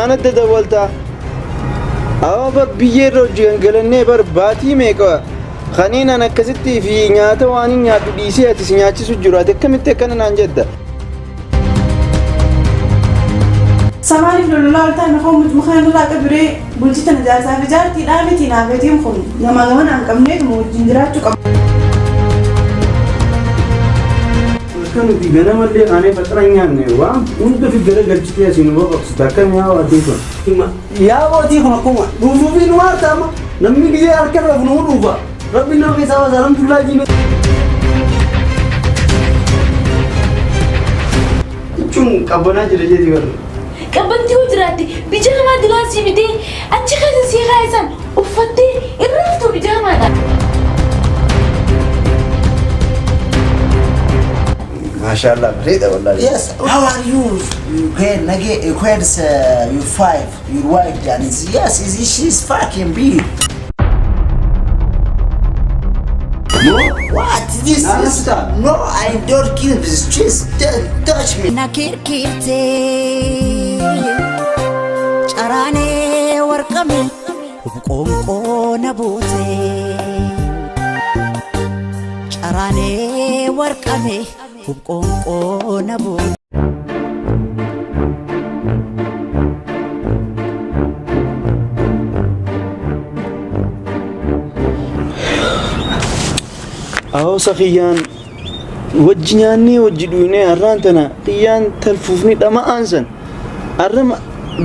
ما ندد والتا أو بر بيجرو جنجلني بر باتي ميكا خنينا نكستي في نياتا واني نياتو ديسي أتي سنياتي سجرات كم تكنا نانجدا سامعني فلولا قلت أنا خون مخان لا كبري بقولتي تنجاسة في جارتي لا بتي نابتي مخون لما جمعنا عن كمنيت موجودين كم كانوا في جنة ملي أنا فترة يعني وام وانت في جنة قلت يا سينو بقى ستاكم يا وديتون يا ودي خنقوما بوفي نوار تاما نمي جي أركب رفنون وفا ربنا في سوا سلام الله جينا شون كابونا جريجي دي بر كابنتي وجراتي بيجامة دلاسي بدي أتشخص سيغايسان وفتي الرفتو بيجامة ما شاء الله بريدة والله. Yes. How are you? You five, your wife Janice. Yes, she's fucking big. No, what? This is no. I don't kill this. Just don't touch me. Nakirkirte, charane warkame, kumko nabote. Charane warkame. kumko nabo أو سخيان وجناني وجدوني أرانتنا قيان تلفوفني دما أنسن أرم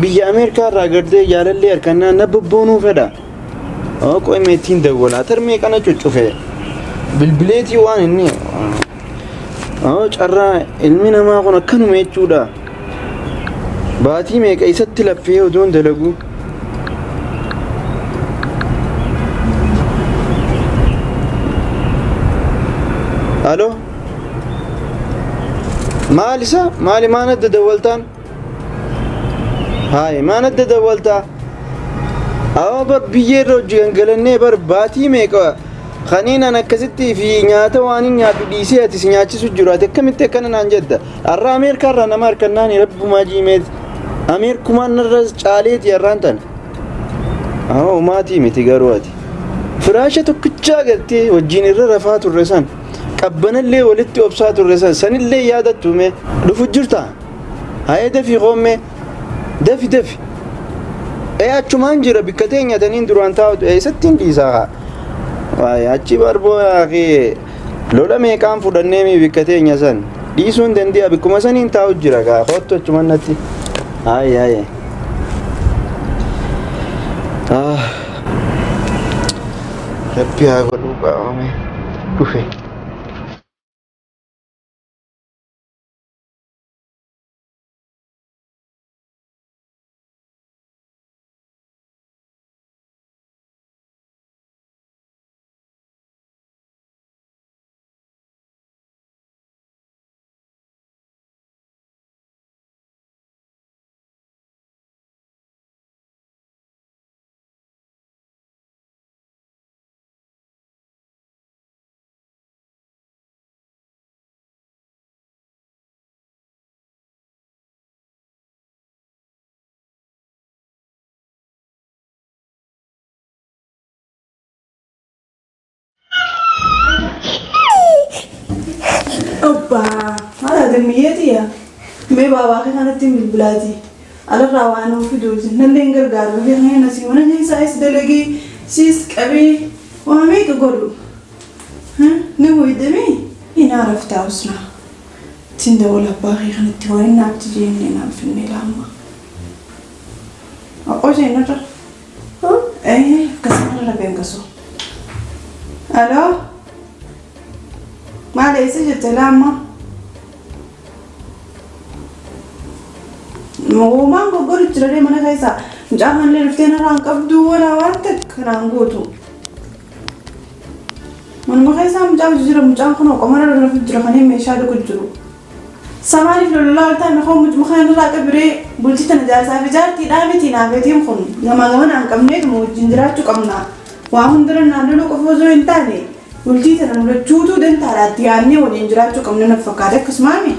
بيا أمريكا راجردي يارلي أركنا نببونو فدا أو كوي ميتين دولا ترمي كنا تشوفه بالبليتي وان إني أو ترى علمنا ما قلنا كانوا ميتودا باتي ميك أي ست لفيه ودون دلقو ألو مالي ما ند دولتان هاي ما ند دولتا أو بر بيجرو جنجلني بر باتي ميكا خنينا نكستي في نياتا واني نياتو ديسي أتي سنياتي سجرات كم تكنا نانجدا الرا أمريكا رانا ماركناني رب ما جيمت أمريكا ما نرز چاليت يرانتن أو ماتي متجارواتي فراشة كتشا قلتي وجين الرفات الرسان قبنا اللي ولدت أبساط الرسال سن اللي يادتهم لفجرتها هاي دفي قومي دفي ايه أتشمان جرى بكتين يتنين دروان تاود ايه ستين ديساها واي أتشي باربو يا أخي لولا ميكان فودنيمي بكتين يسن ديسون دندي أبكما سنين تاود جرى خطو أتشمان نتي هاي ربي أقولوا بقى كوفي أوبا هذا دميتي يا مي بابا كانت تيم بالبلادي على الروان وفي دوز نلينجر قالوا في هنا نسيونا هي سايس دلقي سيس كبي وهميك قولوا ها نوي دمي إن عرفت أوسنا تندولا باقي كانت توين نبتجيني نام في النيلامة أقول شيء نرى إيه كسرنا ربين كسو ألو ما ليس جتلامة وما نقول ترى ما نخيسا جاهن لنفتين ران قبضو ولا وارتك رانغوتو من ما خيسا مجاو جرا مجاو خنو قمر رفض جرا خني ميشادو كجرو سامعني فلولا قلت أنا خون مخان لا كبري بقولتي تنجاسة في جارتي لا بتي نابتي مخون لما جمعنا عن كمنيت موجودين جراتو كمنا وهم درنا نادلو كفوزو إنتاني قلتي ترى نرجوتو دين تراتي عني ونجراتو كمنا نفكارك اسمعني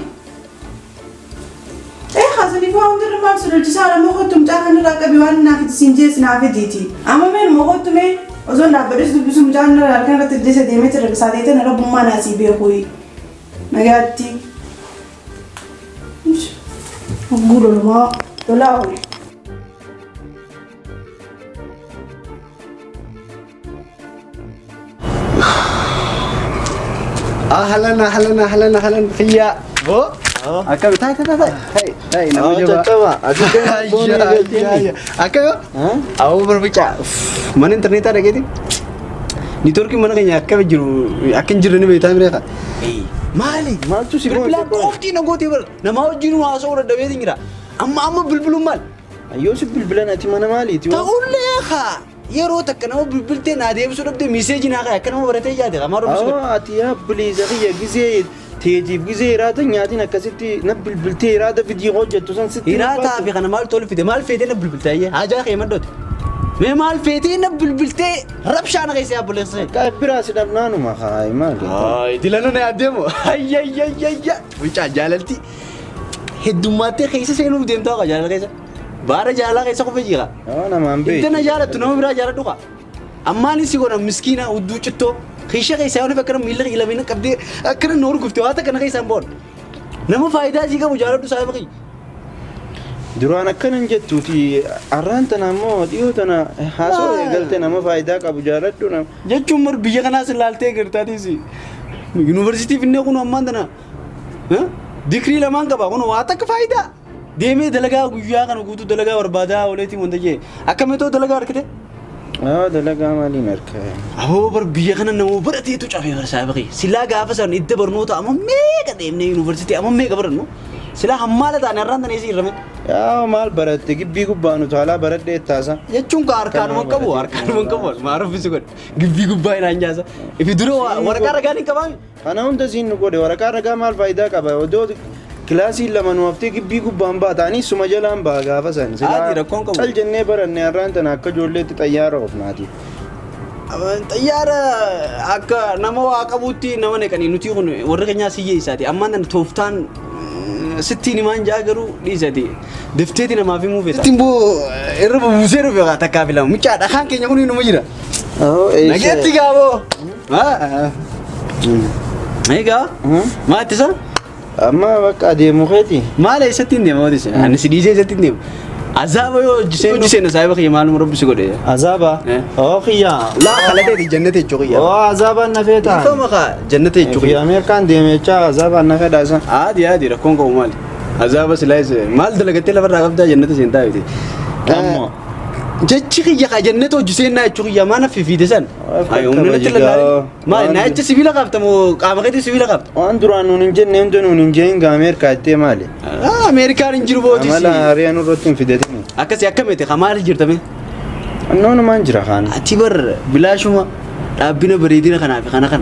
إيه خازني فاوندر ما بصير الجسارة ما خدتم جانا راكب بيوان ناخد سنجس نافديتي أما من ما خدتم أظن نبرز بسم جانا راكب تدرس ديمتر رسالتنا رب ما ناسي بيخوي نجاتي مش أقول ما طلعوا أهلا فيا بو أكمل هاي أكمل أو بربيع من إنترنت ada gitu network mana kayaknya أكمل jiru akan jiru ni betul mereka mali mal tu sih bilang kofti nago tiba nama jiru asal orang dah betul ngira amma belum mal ayo sih bilbilan nanti mana mali tu tahu leha يرو تكنا بالبلتين هذه بس ربنا ميساج ناقة كنا ما برتاي جاده ما ربنا سكت أتيا بليزة هي جزء تيجي جزء راتن ياتي نكسيتي نبل بلتي رادا فيديو هوجة توسان ستي رادا في خنا مال تولي في مال فيتين نبل بلتاي حاجة خيمة دوت مال فيتين نبل بلتي ربشان غيسي أبو لسه كابراس دبنانو ما خاي ما دلنا نادمو هيا ويشا جالتي هدوماتي خيسة سينو ديم تاقا جال خيسة بارا جالا كيسا كوفي جيغا أنا ما أمبي إنتنا جالا تنو برا جالا دوكا أما نسي كونا مسكينة ودو چتو خيشة كيسا يوني فكرة ميلا إلا مينا كبدي أكرا نور كفتو هاتا كنا كيسا بون نمو فايدة جيغا مجالا دو سايبا كي دروان أكنا نجتو تي أران تنامو ديو تنا حاسو يقلت نمو فايدة كابو جالت دو نم جاتشو مر بيجا كنا سلالتي کرتا تيسي يونيورسيتي فيني كونو أمان دنا ديكري لمان كبا كونو واتا كفايدة ديمي دلقا غيا كانو غوتو دلقا وربادا وليتي مندجي اكمتو دلقا وركته دلقا مالي مركه اهو بر بيا كان نو برتي تو چافي غرسا بقي سلا غافسن يد برنوتو اما ميغا ديمني يونيفرسيتي اما ميغا برنو سلا حمالة انا ران نيسي رمي يا مال برت غبي غبانو تعالى برت دي تاسا يچون كاركان من كبو معروف بسكت غبي غباي نانجاسا في درو ورقا رغاني كبا انا هون دزين نقول ورقا رغا مال فايده كبا ودو كلاسي لما نوفتي كبي كوبان باتاني سمجلان باغا فسن سلا الجنة برن ران تناك جولت تيار وفناتي تيار اكا نمو اكبوتي نمنه كني نتي هون ورغنيا سيي ساتي اما نن توفتان ستيني مان جاغرو ديزاتي دفتيتي نما في موفي تيمبو اربو موسيرو بيغا تكابلا مچا دخان كينيا كوني نمو جيرا اي نجيتي غاو ايغا ما تسا أما بقى دي مخيتي ما لي ستين دي ما وديش أنا سيدي ستين دي عذاب يو جسين سايبك يا معلم ربي سكودي عذابا أخيا لا خليته دي جنة الجوية عذابا نفيتا كم خا جنة الجوية أمريكان دي ميتشا عذابا نفيتا أصلا عادي ركون كومالي عذاب سلايس مال دلقتي لا برا قبضة جنة سينتا بيتي أما جتشي يا جنة وجسين الجوية ما نفي في دسان أيوة من التلا ما نايت سبيلا قبضة مو قامك سبيلا قبضة وأندران نونجين نمدن نونجين أمريكا تيمالي أمريكا نجرو بودي أملا ريانو روتين في دتني أكاسي أكمل خمار جرتمي أنو ما نجرا خان أتبر بلا شو أبينا بريدنا خنا في خنا خن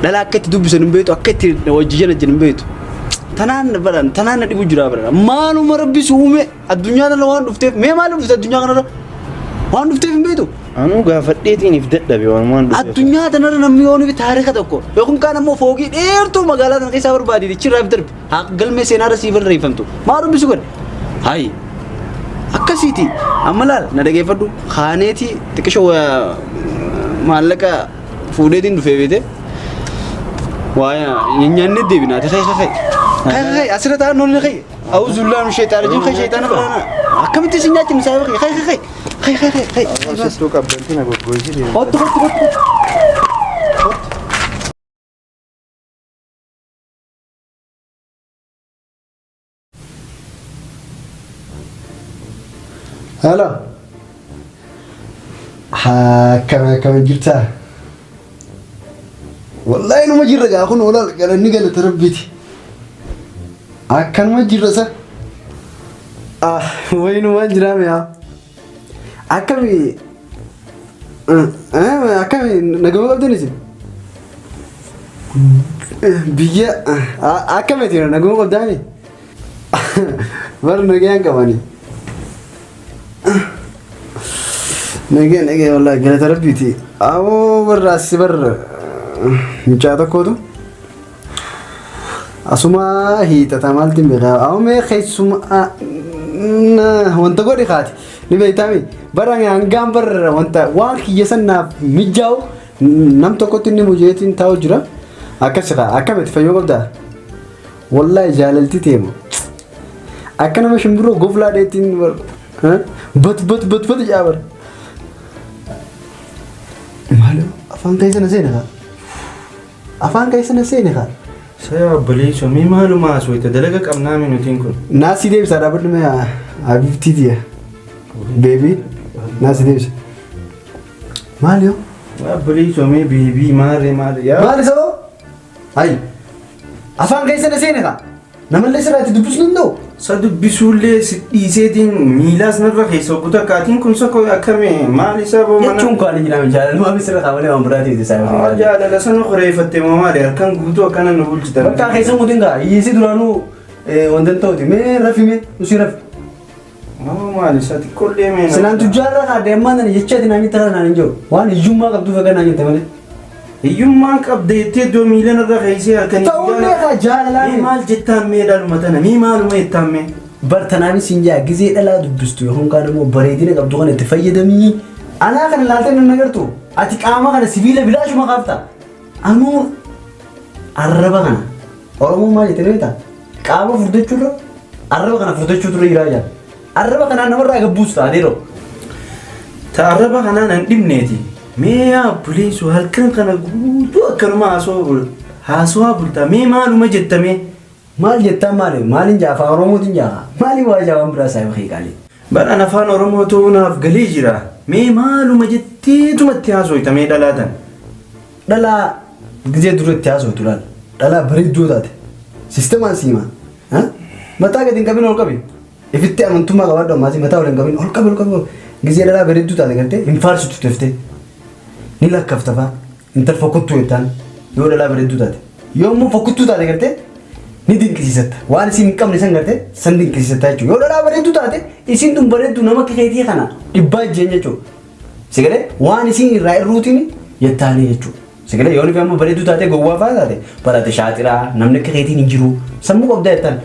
لا أكيد دوب سنم بيتو أكيد وجينا جنم بيتو تنان ندي بجرا برا ما نمر بيسومه الدنيا ده لوان دفتة ما معلوم في الدنيا كنا وان دفتة في بيتو أنا قافتي نفدت ده بيوان الدنيا ده نميونه في تاريخ تأكو يكون كان مو فوقي إيرتو مقالة تنقي سافر بادي دي شرّف درب قل ما سينارة سيفر ريفمتو ما أروح بسكون هاي أكاسيتي أمالال ندعي فدو خانتي تكشوا مالكا فودين دفع بيته وايا ينجن دي بنا خي أسرة تانو نخي أعوذ بالله من الشيطان الرجيم خي شيطان فلانا كم تسنياتي مسافر خي شفتو كابتن أبو كويسي هات هلا كم جرتها والله إنه ما جرّا أخون ولا قال نقل تربيتي أكن ما جرّا سا وينو ما جرّا ميا أكمي أكمي نقول قبضني سي بيجا أكمي تيرا نقول قبضاني بر نجيان كماني نجي والله قال تربيتي أو براسي بر مجادا كودو أسمع هي تتعامل تيم بغا أو ما خي سمع wanta godhi kaati ni beeytami barang hangam bar wanta waan kiyyasannaaf mijjaa'u nam tokkotti inni mujeetiin taa'u jira akkas akkamitti fayyoo qabdaa wallahi jaalalti teemu akka nama shimbiroo goflaa dheetiin bat jaabar maalo afaan keessana seene kaa afaan keessana seene kaa saya beliso mi malu masu itu dalaga qabna minutin kun nasi deebisa dhaabadhu mee abibtiitiya beebii nasi deebisa maal yoo beliso mi beebii maali yaa maali saboo ay afaan keessana seene kaa namallee sirraatti dubbisuu danda'u sa dubbisuullee dhiiseetiin miilaas narra keessa buta kaatiin kun sako akkame maali saboo mana jechuun kaanii jiraame jaalala misira qabalee waan biraatiif isaa jaalala sana qoreeffatte maali harkaan guutuu akkana nu bulchitan bakka keessa mutiin kaa hiyyisi duraanuu wanta ta'uti mee rafime usii rafi maali isa xiqqoollee meena sinaan tujjaarra kaa deemaa nani jechaati naan jittara naan hin jiru waan hiyyummaa qabduuf akka naan jette malee hiyyummaan qabdeettee doo miilan irra keessee harkaan ta'ullee kaa jaalalaa maal jettaan mee dhaluma tana mee maaluma jettaan mee bartanaanis hin jaa gizee dhalaa dubbistu yookaan kaan immoo bareedina qabdu kan itti fayyadamii anaa kana laaltee nan agartu ati qaama kana sibiila bilaashuma qaafta ammoo arraba kana oromoo maal jette beektaa qaama furdachuurra arraba kana furdachuu turre jiraa jaa arraba kanaan namarraa gabbuus taateeroo ta arraba kanaan hin dhibneeti mee yaa puliisu halkan kana guutuu akkanuma haasawaa bultaa mee maaluma jettame maal jettaan maaliin jaa afaan oromootiin jaa maaliin waa jaa waan biraa isaa hiiqaalee badhaan afaan oromoo ta'uunaaf galee jira mee maaluma jetteetumatti haasawita mee dhalaatan dhalaa gizee duratti haasawtu laal dhalaa bareedduu taate sistemaan siimaa mataa gadi hin qabin ol qabi ifitti amantummaa qabaadhu ammaasii mataa ol hin qabin ol qabi gizee dhalaa bareedduu taate gartee hin faarsitu teftee ni lakkafta faa intal fokkottuu jettaan yoo dhalaa bareedduu taate yoo immoo fokkottuu taate gartee ni dinqisiisatta waan isin hin qabne san gartee san dinqisiisatta jechuudha yoo dhalaa bareedduu taate isin tun bareedduu nama keetii kana dhibbaa ijjeen jechuudha sigalee waan isin irraa irruutiin yettaanii jechuudha sigalee yoo nifi amma bareedduu taate gowwaa faa taate barate shaaxiraa namni keetiin hin jiru sammuu qabdaa jettaan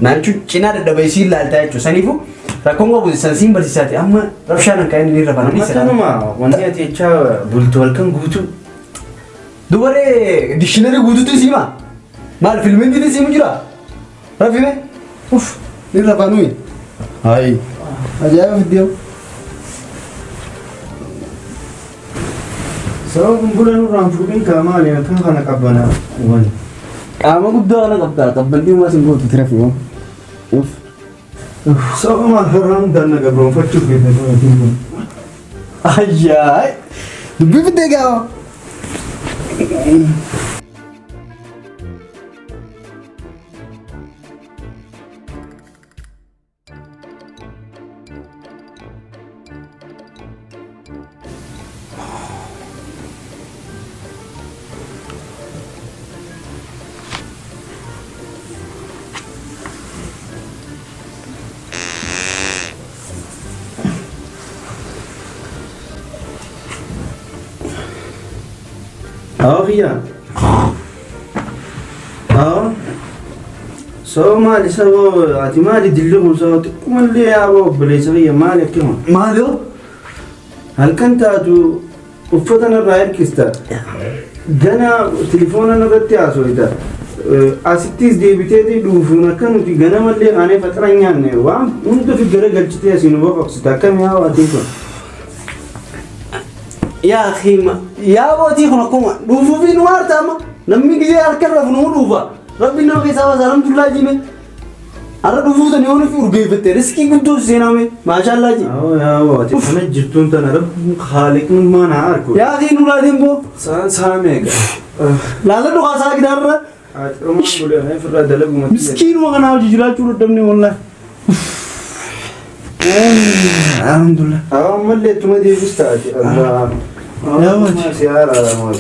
naachu cinaa dadhabee isiin laaltaa jechuudha saniifu rakkoon qabu sansiin barsiisaati amma rabshaan akka inni ni rafan akkanuma wanti ati jechaa bultu halkan guutuu dubaree dikshinarii guutuutti siimaa maal filmiin siimu jira rafime uff ni rafanui hai ajaa'iba fiddee sababa kumpulan nurraan fuudhin qaamaali akkan kana qabbanaa wani qaama guddaa kana qabdaa qabbantii umaa sin gootu tirafi uff sababa maal harraan daanna gabroonfachuuf beekatu kun ayyaay dubbii fiddee gaawa Iya. So mali sabo ati mali dillo so kumalle abo beleza ya mali kema. Malo Halkan taatu uffatana raayir kista. Gana telefoona narratti haasofita. Asittis deebitee dhufuun akka nuti gana mallee aanee faxara nyaanne waan hunda fi gara galchitee asiin boqoqsita akkam yaa waatee kun. yaa khima yaa booti kun akkuma dhuufuu fi nu hartama namni gizee harka rafu nu dhuufa rabbi nama keessaa baasa alhamdulillah jime arra dhuufuu tan yoo nufi urgeeffatte riskii guddoo seename maashaallah ji yaa waatee kana jirtuun tana rabbi haaliqni mana harku yaa khii nu laatiin boo saameega laala dhugaasaa gidaarra Ati bulee firraa dalagu mati. miskiinuma kanaa hojii jiraachuu dadhabne wallahi alhamdulillah Mallee tuma deebis taate Allah. yaa waati Siyaara maal.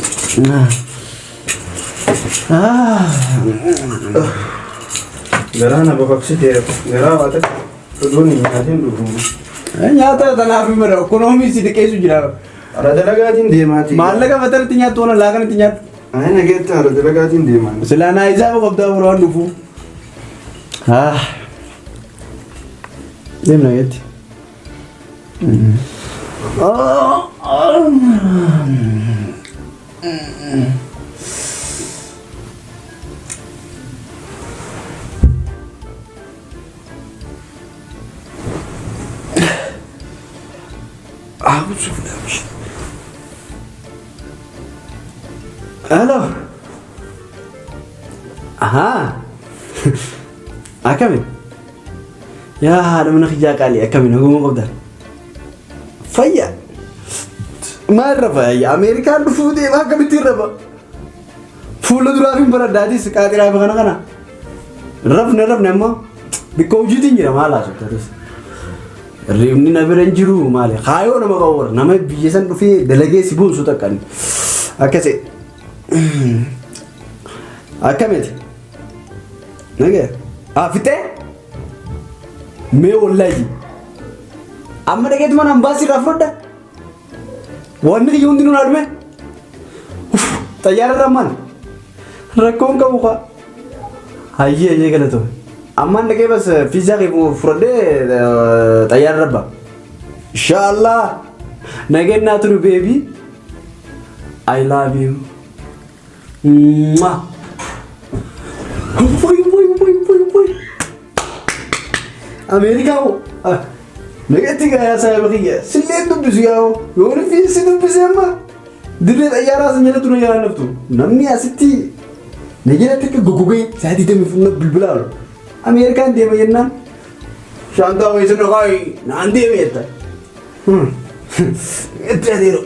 Garaana baqaqsitee garaa waata dhuun nyaatiin dhufu. nyaata tanaaf himara ekonoomii si dhiqeessu jira Ara dalagaatiin deemaati. maallaqa matarratti nyaattu wana laakanatti nyaattu Ani nageetta ara dalagaatiin deemaan. silaanaa isaa qabdaa biraan dhufu Deemna jetti. Halo. Aha. Akamin. Ya, ada mana kerja kali akamin aku mau kabda. Faya. Marra faya. Amerika du fude ma kabiti raba. Fulo durafin baradadi sekali raba kana. Rafna amma. Biko jiti ngira mala so terus. Rimni nabiran jiru male. Khayo nama kawar. Nama biyesan du fi delege sibun suta kan. Akase. Akamet. Nage. Fite? Me wallahi. Ammerika itu mana ambasi rafroda? Wanni yundi nuna adme? Tayar raman. Rakon ka buka. Haye kana to. Amman dake bas visa ke frode tayar rabba. Inshallah. Nage natru baby. I love you. Mwah. Boy. Amerika ko. Nagati kaya sa bakiya. Sila ito bisiyaw. Yung refis ito bisiyama. Dili ayara sa niya na yaran nafto. Namni asiti. Nagyan natin ka gugugay. Sa hati tayo may bulbulalo. Amerika hindi mo yan na. Shanta ko isa na kayo. Naandi mo yata. Ito yan dito.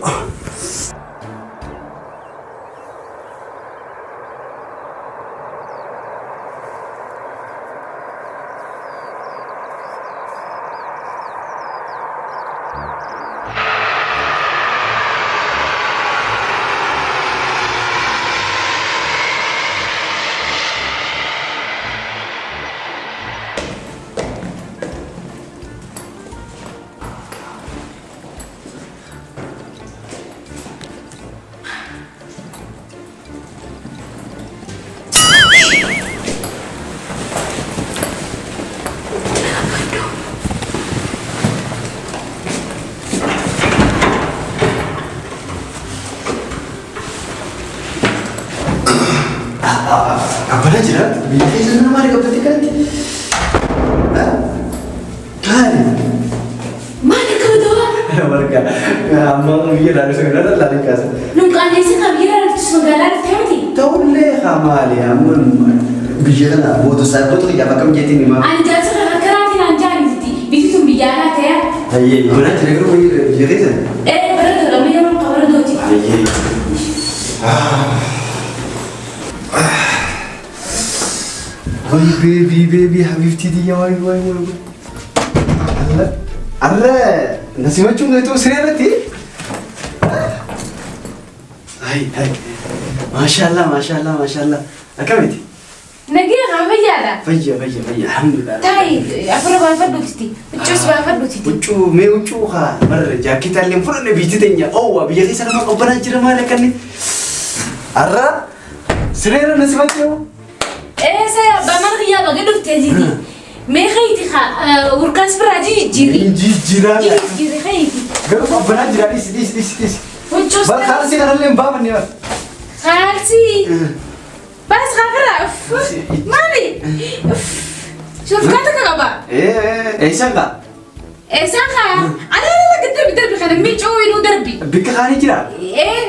Apa aja lah? Biar saya nama ada kepentingan. Kali. Mana kau tu? Mereka, amang biar dari sekolah lari kasar. Nunggu anda sih kabiran itu semangat tadi. Tahu le kamali, amun biar na bodoh saya bodoh ya bakal jadi ni mah. Anda sekarang kerana anda ni itu biar apa ya? Aye, mana cerita kau jadi kan? Berada dalam yang kabar tu. Aye. Woi baby habibti dia woi. Allah nasi macam itu sering nanti. Hai. Masya Allah. Akamiti. Nagia apa ya dah? Faya. Alhamdulillah. Tai, apa nak buat dulu titi? Ucus buat dulu titi. Ucu ha. Mar jaket alim pun ada biji tanya. Oh, biar saya sama kau pernah cerita mana kan ni? Arra, sering nasi macam. Saya bagaimana dia bagi dulu tadi? Mereka itu urkas beraji jiri. Jiri kayak. Gak apa pernah jadi sini. Ucus. Bakal sih kan lembab ni. Khalsi. Bas kakak. Mari. Syuf kata kakak apa? Sangka. Ada kita bikin micu ini derbi. Bikin kali jira.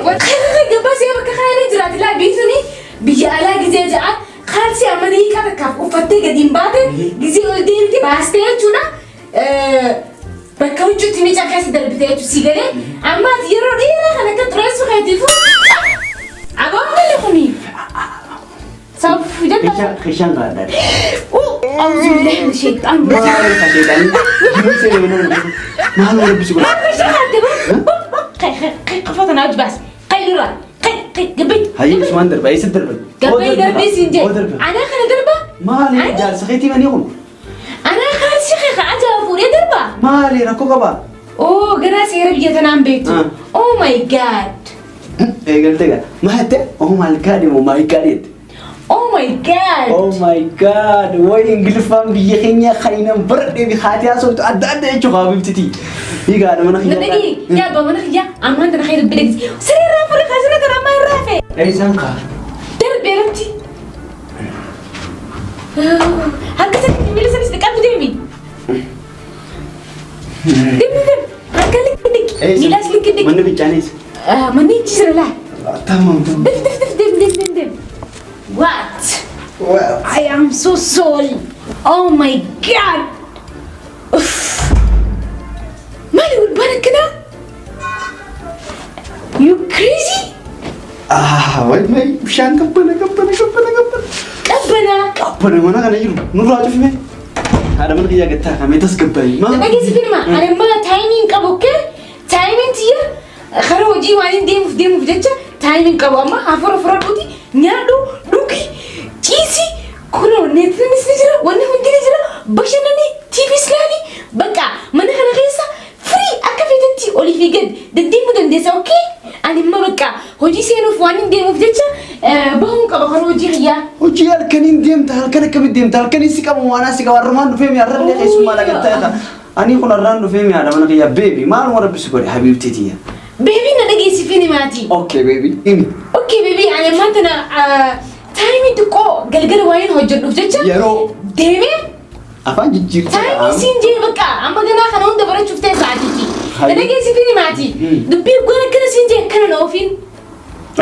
Waktu kita sih bikin jira. Tidak bisu ni. Biar lagi jajan. Khalsi Ammerika tak ufate gadim bate. Gizi olden ti baste cuna. Bakal cuci ni cakap si derbi tu sigare. Amma tiada dia kan nak terus pakai tifu. Abang mana kami? Sab sudah tak? Kisah nggak ada. Alhamdulillah syaitan. Malu syaitan. Gimana sih benar? Malu lebih sih. Kisah ada bang. Kayak kafatan aja bas. Kayak lura. Kayak gebet. Hayi semantar, bayi seter. Gebet derbi sinje. Anak kan derba? Malu jar sakiti mana yun? Anak kan sih kayak aja pun derba. Malu aku kaba. Oh, geras ya dia tanam betu. Oh my god. Ganti kan? Mahte? Oh my god, Oh my god. Oh my god. Way Ingilifaan biyya keenya khaynan bardee bi khaatiyaa sooftu adda adda jechuudha habibtiti. Hiigaadha mana kiyya. Nadagi yaa ba mana kiyya ammaan tana khayr bilex. Sirra fura khasira tara ma rafe. Eesan ka. Darbeelati. Hakka bilex is qabdu deemi. Dem. Hakka likdik. Milas likdik. Manni bichaanis. Manni jisra la. Tamam. Dem. What? Well. I am so sorry. Oh my god. Mali wadbanak ka na? You crazy? Wait, may bishaan kabbana. Kabbana? Mana kana jiru. Nurraa cufime. Haadha mana kiyyaa gattaa kamee tasgabbaa'e. Dhageessi filma. Ani amma timing qabu kee timing tiya karaa hojii waan deemuuf jecha timing qabu amma afura dhuuti nyaadhu dhugi ciisi kunoo neetinis ni jira wanni hundi ni jira bashannani tiivis laali bakka mana kana keessa free akka feetetti olii fi gad deddeemuu dandeessa okay ani amma bakka hojii seenuuf waan deemuuf jecha bahuun qaba karaa hojii hiyyaa. Hojii halkaniin deemta halkan akkamitti deemta halkaniin si qabu waan asi qaba armaan dhufee mi arrallee keessummaa dhagattaa ani kun arraan dhufee mi haadha mana kiyyaa beebi maaluma rabbisu godhe habiibtitiya. Baby na dhageessi filmaati. Okay baby. Okay baby ani amma tana timing tuqoo galgala waa'een hojjedhuuf jecha Yeroo deemee afaan jijjiirti. timing siin jee bakka amma ganaa kana hunda barachuuf ta'e sa'aatiiti. Na dhageessi filmaati. Dubbii goona akkana siin jee akkana na ofiin.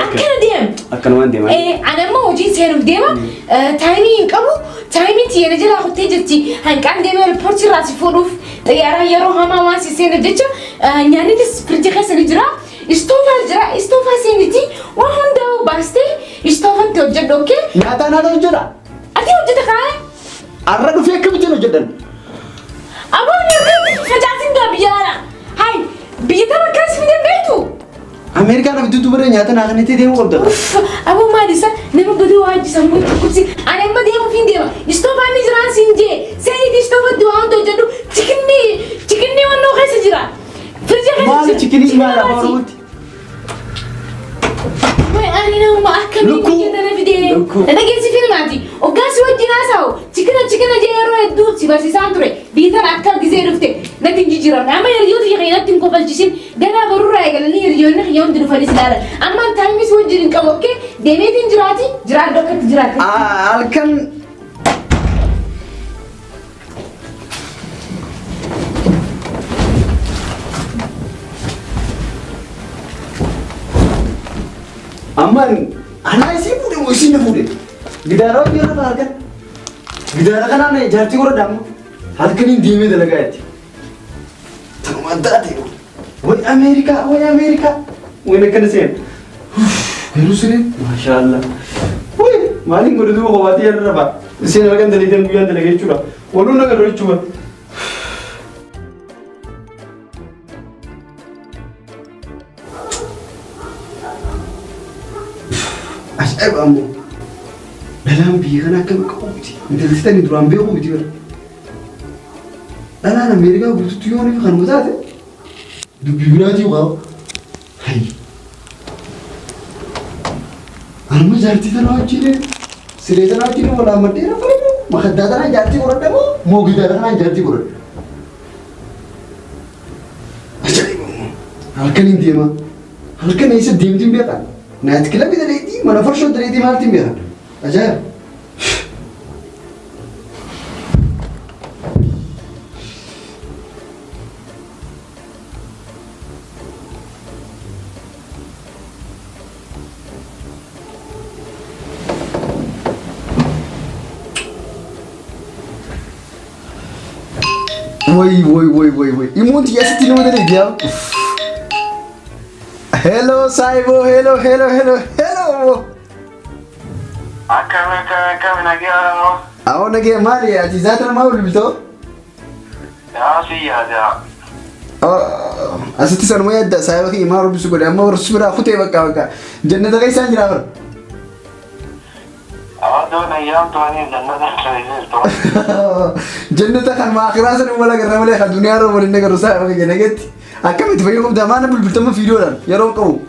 Akkana deem. Akkana waan deemaa. Ani amma hojii seenuuf deema. Timing hin qabu. Timing tiyya jalaa kuttee jirti. Hanqaan deemee riippoortii irraa si fuudhuuf xiyyaaraan yeroo hamaa waan si seenuuf jecha nyaannis firjii keessa ni jira. Istoofaa jira. Istoofaa seeniti waan hundaa baastee istoofatti hojjedhu okay? Nyaataan haala hojjedha. Ati hojjeta kaa'e? Arra dhufee akkamittiin hojjedhan? Aboo nyaataa facaasin gaa biyyaadha. Hayi biyya tana akkas fidee beektu? Ameerikaan abidduutu bira nyaata naa kan itti deemu qabda. Aboo maalisa nama baduu waajjisan buu kubsi. Ani amma deemuuf hin deema. Istoofaan ni jiraan siin jee. Seeniti istoofatti waan hunda hojjedhu chikinni wannoo keessa jira. Firjii keessa Maali chikinii maala afaan Oromootti? Ani nama akkamiin biyya tana fidee. Dhageessi filmaati. Oggaasi wajjin haasa'u. Chikina jee yeroo hedduu si barsiisaan ture. Biyya tana akka gizee dhufte natti hin jijjiiramne. Amma hiriyoota kee natti hin kofalchisin. Ganaa barurraa eegalanii hiriyoonni kiyya hundi dhufanis ilaalan. Amma taayimis wajjin hin qabu okkee deemeetiin jiraati. Jiraadhu akkatti jiraatti. Halkan Amman ana isi fuudhe moo isin fuudhe? Gidaara hojii irra halkan. Gidaara kanaan jaartii godha amma. Halkaniin deemee dalagaa jetti. Tanuma adda adda. Way Ameerikaa. Way akkana seen. Garuu siree. Maashaallah. Way maaliin godhatu qofaati yarra raba. Isin halkan dalagaan guyyaan dalagaa jechuudha. Waluun nagaa jechuudha. Ajaa'iba ammoo dhalaan biyya kana akkam qabuuti. Intalli duraan beekuu miti bara. Dhalaan Ameerikaa guutuutti yoo nuyi kanuma taate dubbii biraatii qaba. Hayi. Anuma jaartii tana wajjin siree tana wajjin walaa maddee na fayyadu. Makaddaa tana jaartii godhadha moo gidaara tana jaartii godhadha. Ajaa'iba ammoo halkaniin deema. Halkan eessa deemtiin beekaa? Naati kila bida leetii mana farshoo daleetii maaltiin beekan? Ajaa'iba. Woi. Imunti yasitti nama daleetii. Hello, Saibo. Hello. Akkam nagaa. Awon nagee maali ati zaatana maa ulbito? Yaasi yaada. Asitti sanuma yadda Saibo kiyya maa ulbisu godhe amma warra biraa kutee bakka jannata keessaan jira bara. Adoon ayyaam to'anii jannata keessaa. Jannata kan maakiraa sana wala garra malee kan duniyaa irra waliin nagaru Saibo kiyya nageetti. Akkamitti fayyadamuu maana bulbultama fiidiyoodhaan yeroo qabu.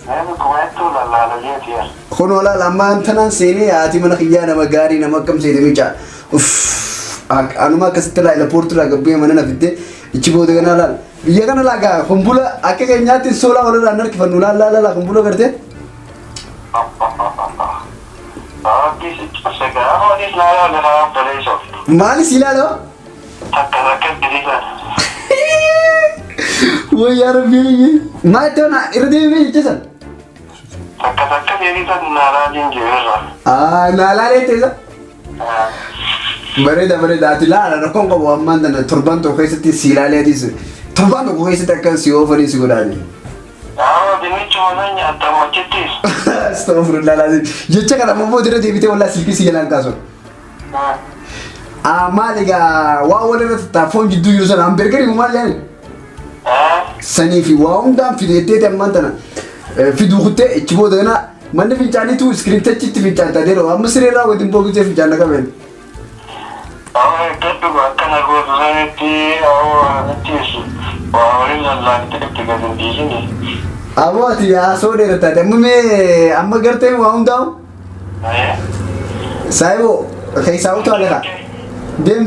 Nama kumaattuu lallaalu jeetiya. Konola lama antanan sini ati mana khiyana magari nama kam sini mica. Anu mah kesetelah airport lah kebiaya mana nafite. Ichi bodoh kan ala. Iya kan ala ga kumpula akhirnya nyati sola orang runner kifan nula la kumpula kerja. Mali sila lo? Wah ya Rabbi ini. Mai tu na irdeh ini cesan. Nala itu sah. Bereda atilah nak kau kau aman dan turban tu kau iseti sila le dis. Turban tu kau iseti kan si over isi gula ni. Dini cuma nyata macetis. Astagfirullah lazim. Jecha kana mampu dire di video wala silki sigalan kaso. Maliga wa wala ta phone jiddu yusan amberkari umal yani. Sani fi wa undam fi dete mantana. Fi dukhte ichbo dena manne fi chani tu script chi fi chata dero amsire ra wedin bogu je fi chana ka ben. Itu bahkan aku nanti nanti orang lain tidak tinggal di sini. Abo ya so de rata de me amma garte wa undam. Saibo kai sau to ala. Dem.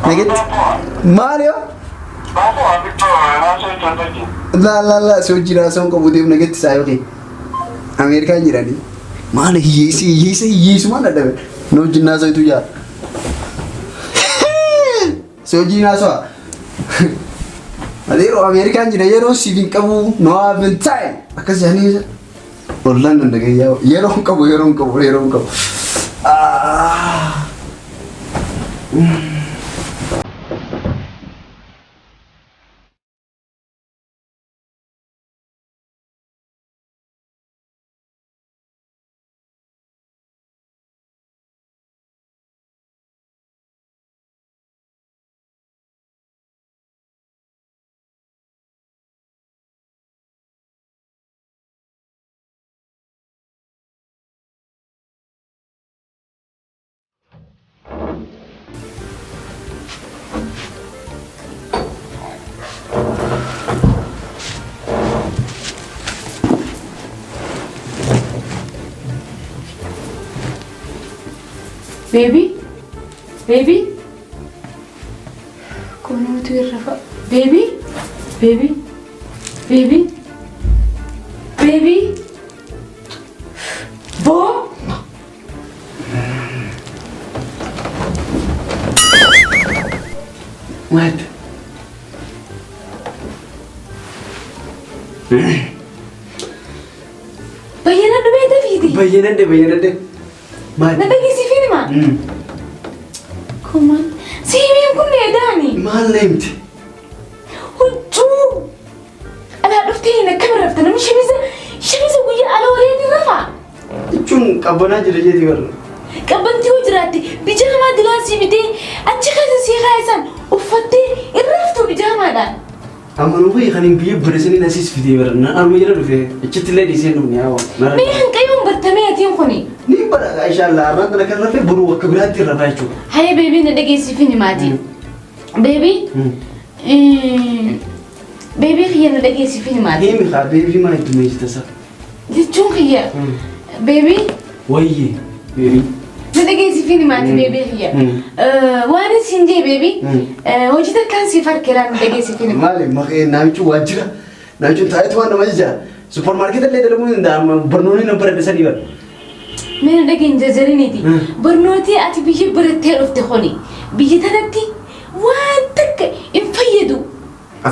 Negit. Mario. La so jira son ko budem negit saibo ki. Amerika jirani. Mala yesi mana da. No jinna so itu ya. So jinna so. Adero American jina yero sivin kabu no aventai akazani Orlando ndaga yawo yero kabu Baby? Kono tu irrafa. Baby? Bo? What? Bayanan deh. Mat. Nadagi si Filma? Kuman? Si Himim kun nedani? Mal named. Hujju! Ana dhuftee na kamera rafta namni shamiza guyya ala waleeni rafa. Chun kabana jira jeti war. Qabanti hujraati bijama dilasi bite achi kaza si khaisan uffatte irraftu bijamaadhaan. Amanu koi khanin biye beresani nasis fide war na amu jira dufe. Ichitile disen no nyawa. Me hanqayum bartameetiin khuni. Ni bara insha Allah ran da kan rafe buru wa kabirati rafaichu. Hay baby na dhageysi fini maati. Baby? Baby khiya na dhageysi fini maati. Himi kha baby ma itu me jita sa. Lichun khiya. Baby? Wayye baby. Na dhageysi fini maati baby khiya. Waan sinje baby? Hojita kan si farkira na dhageysi fini maati. Mali makhe namichu wajira. Namichu taaytu wan namajja. Supermarket le dalamu nda barnoni na bara desani war. من لكن جزرينيتي برنوتي أتي بيجي برتير افتخوني بيجي تنتي وانتك انفيدو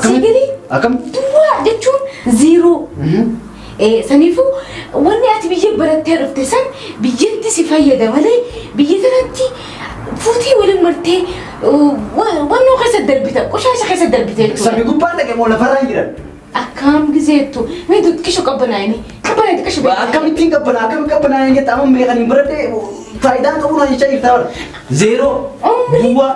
سيجري أكم دوا جتشون زيرو سنيفو واني أتي بيجي برتير افتسان بيجي تسي فيدا ولي بيجي تنتي فوتي ولا مرتي وانو خسد دربيتك وش عايش خسد دربيتك سامي قبان لك مولا فرانجرا أكام جزيتو ما يدو كيشو كبنايني كبنايني كيشو أكام يتين كبنا ينجي تامم ميغاني مرتي فايدان كبنا يشاير تاور زيرو بوا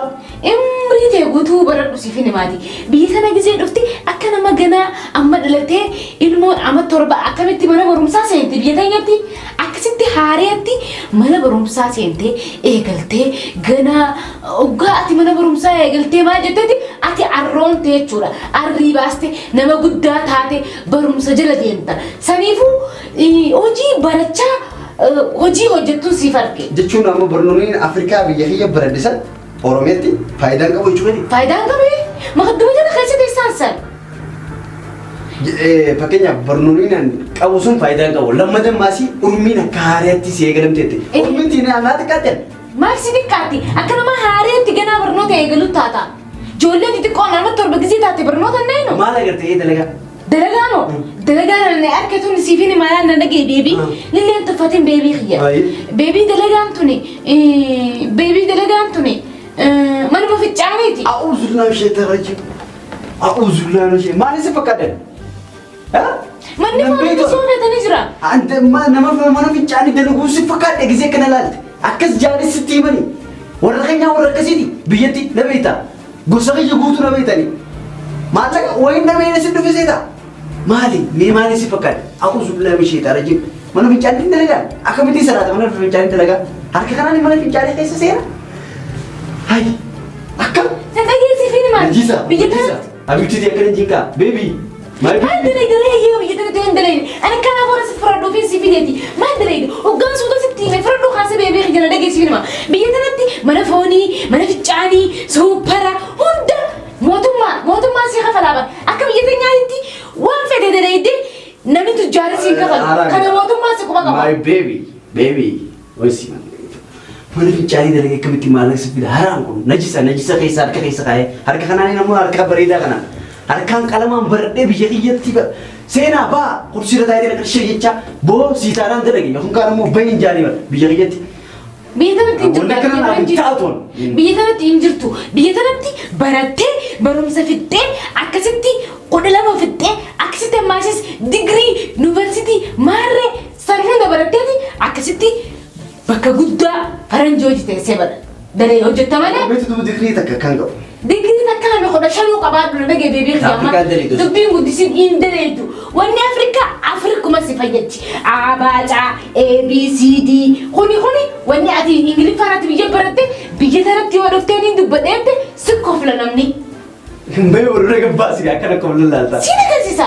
امري تيغوتو برد سيفيني مادي بيسانا جزي دفتي أكنا مغانا أما دلتي إلمو أما تربا أكامتي منا برمسا سينتي بيتاينتي أكسنتي حاريتي منا برمسا سينتي إيغلتي غنا أوغا أتي منا برمسا إيغلتي ما جتتي أتي عرون تيچورا الريباستي نما قدات هاتي برمسا جلدي انتا سنيفو اوجي برچا hojii hojjettu si farqe. Jechuun amma barnoonni Afrikaa biyya kiyya baradhisan Oromiyaatti faayidaan qabu jechuudha. Faayidaan qabu maqadduma jala keessatti isaan. Fakkeenyaaf barnoonni qabu sun faayidaan qabu. Lammadan maasii Oromiin akka haaraatti si eegalamteetti. Oromiin tiin amaati qaatan. Maal si dhiqqaatti akka nama haaraatti ganaa barnoota eegalu taata. Ijoolleen xixiqqoo nama torba gisee taate barnoota hin nayinu. Maal agartee dalagaa? Dalagaano dalagaan na arkatuun siifin maalaan na dhagee beebii lilleen tuffatiin beebii xiyya. Beebii dalagaan tuni manuma ficcaaniiti. A'uuzu billahi min shaytaani rajiim. A'uuzu billahi min shaytaani. Maal isa fakkaatan? Manni foonii soofetanii jira. Ante mana ficcaanii dalaguu si fakkaadhe gisee kana laalte. Akkas jaalis sitti himani. Warra keenyaa warra akkasiiti biyyatti na beekta. Gosa kiyya guutuu na beektani. Maallaqa wayin na beekne si dhufiseeta. Maali? Mee maali si fakkaate? A'uuzu billahi min shaytaani rajiim. Mana ficcaanii dalagaa. Akkamitti salaata mana ficcaanii dalagaa? Harka kanaan mana ficcaanii keessa seena. Hai. Akkam? Dhageessifiin maal? Najisa. Biyya kana. Abibti dia kena jika. Baby. My baby. Maal dalee yoo biyya kana ta'e dalee. Ani kana boora si fudhadhuu fi si fideeti. Maal dalee hoggaan suuta sitti hime fudhadhuu kaasee beebii jala dhageessifiin maal? Biyya kanatti mana foonii, mana ficcaanii, suuppara hunda mootummaa si kafalaaba. Akka biyya teenyaatti waan fedhe daleedde namni tujjaara si kafalu. Kana mootummaa si quba qaba. My baby. Wasi man. Mana ficcaanii dalagaa akkamitti maallaqa si fida haraan kun najisa keessa harka keessa kaa'ee harka kanaan immoo harka bareedaa kanaan harkaan qalamaan baradhee biyya kiyyatti seenaa baa kursiirra taa'ee qarshii jecha boo siitaadhaan dalage yookaan kaan immoo bahin jaalii biyya kiyyatti. Biyya kanatti hin jirtu. Biyya kanatti barattee barumsa fixxee akkasitti qodha lama fixxee akkasitti ammaasis digirii yuunivarsiitii maarree san hunda baratteeti akkasitti bakka guddaa faranjii hojjetee dalee hojjetta malee. Beektu digirii takka kan qabu. Digirii takka nama kudha shanuu qabaadhu na dhagee beebii xiyyaama. Dubbiin guddisiin hin daleetu. Wanni Afrikuma si fayyaddi. Abaacaa, ABCD kuni wanni ati Ingiliffaarratti biyya baratte biyya tanatti yoo dhuftee ni dubbadheette si kofla namni. Mbee warra gabbaasi akkana kofla laalta. Siin agarsiisa.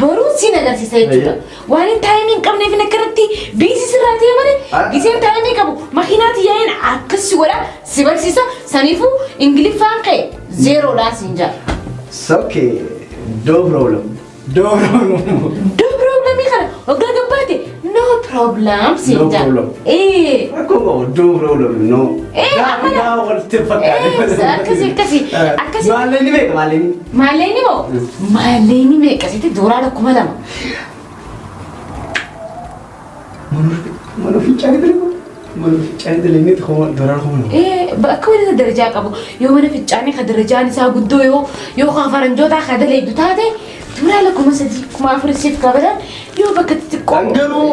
Boruu siin agarsiisa jechuudha. Waan hin taa'imii hin qabneef akkanatti biisi sirraa ta'e malee giseen taa'imii qabu makiinaatti yaa'een akkas si godha si barsiisa saniifuu Ingiliffaan ka'e zeeroodhaa siin jaa. Okay, no problem. Kana hoggaa gabbaate no problem siin jaa. Akkuma no problem no. Daa walitti fakkaate. Akkasi. Maalleen beeka maalleen. Maalleen beeka sitti duraa lakkuma lama. Mana ficcaanii dalagu. Mana ficcaanii dalagni duraa lakkuma lama. Akka walitti darajaa qabu yoo mana ficcaanii ka darajaan isaa guddoo yoo kan faranjootaa ka daleedu taate. Duraa lakkuma sadii kuma afursiif qabadan yoo bakka xixiqqoo. Garuu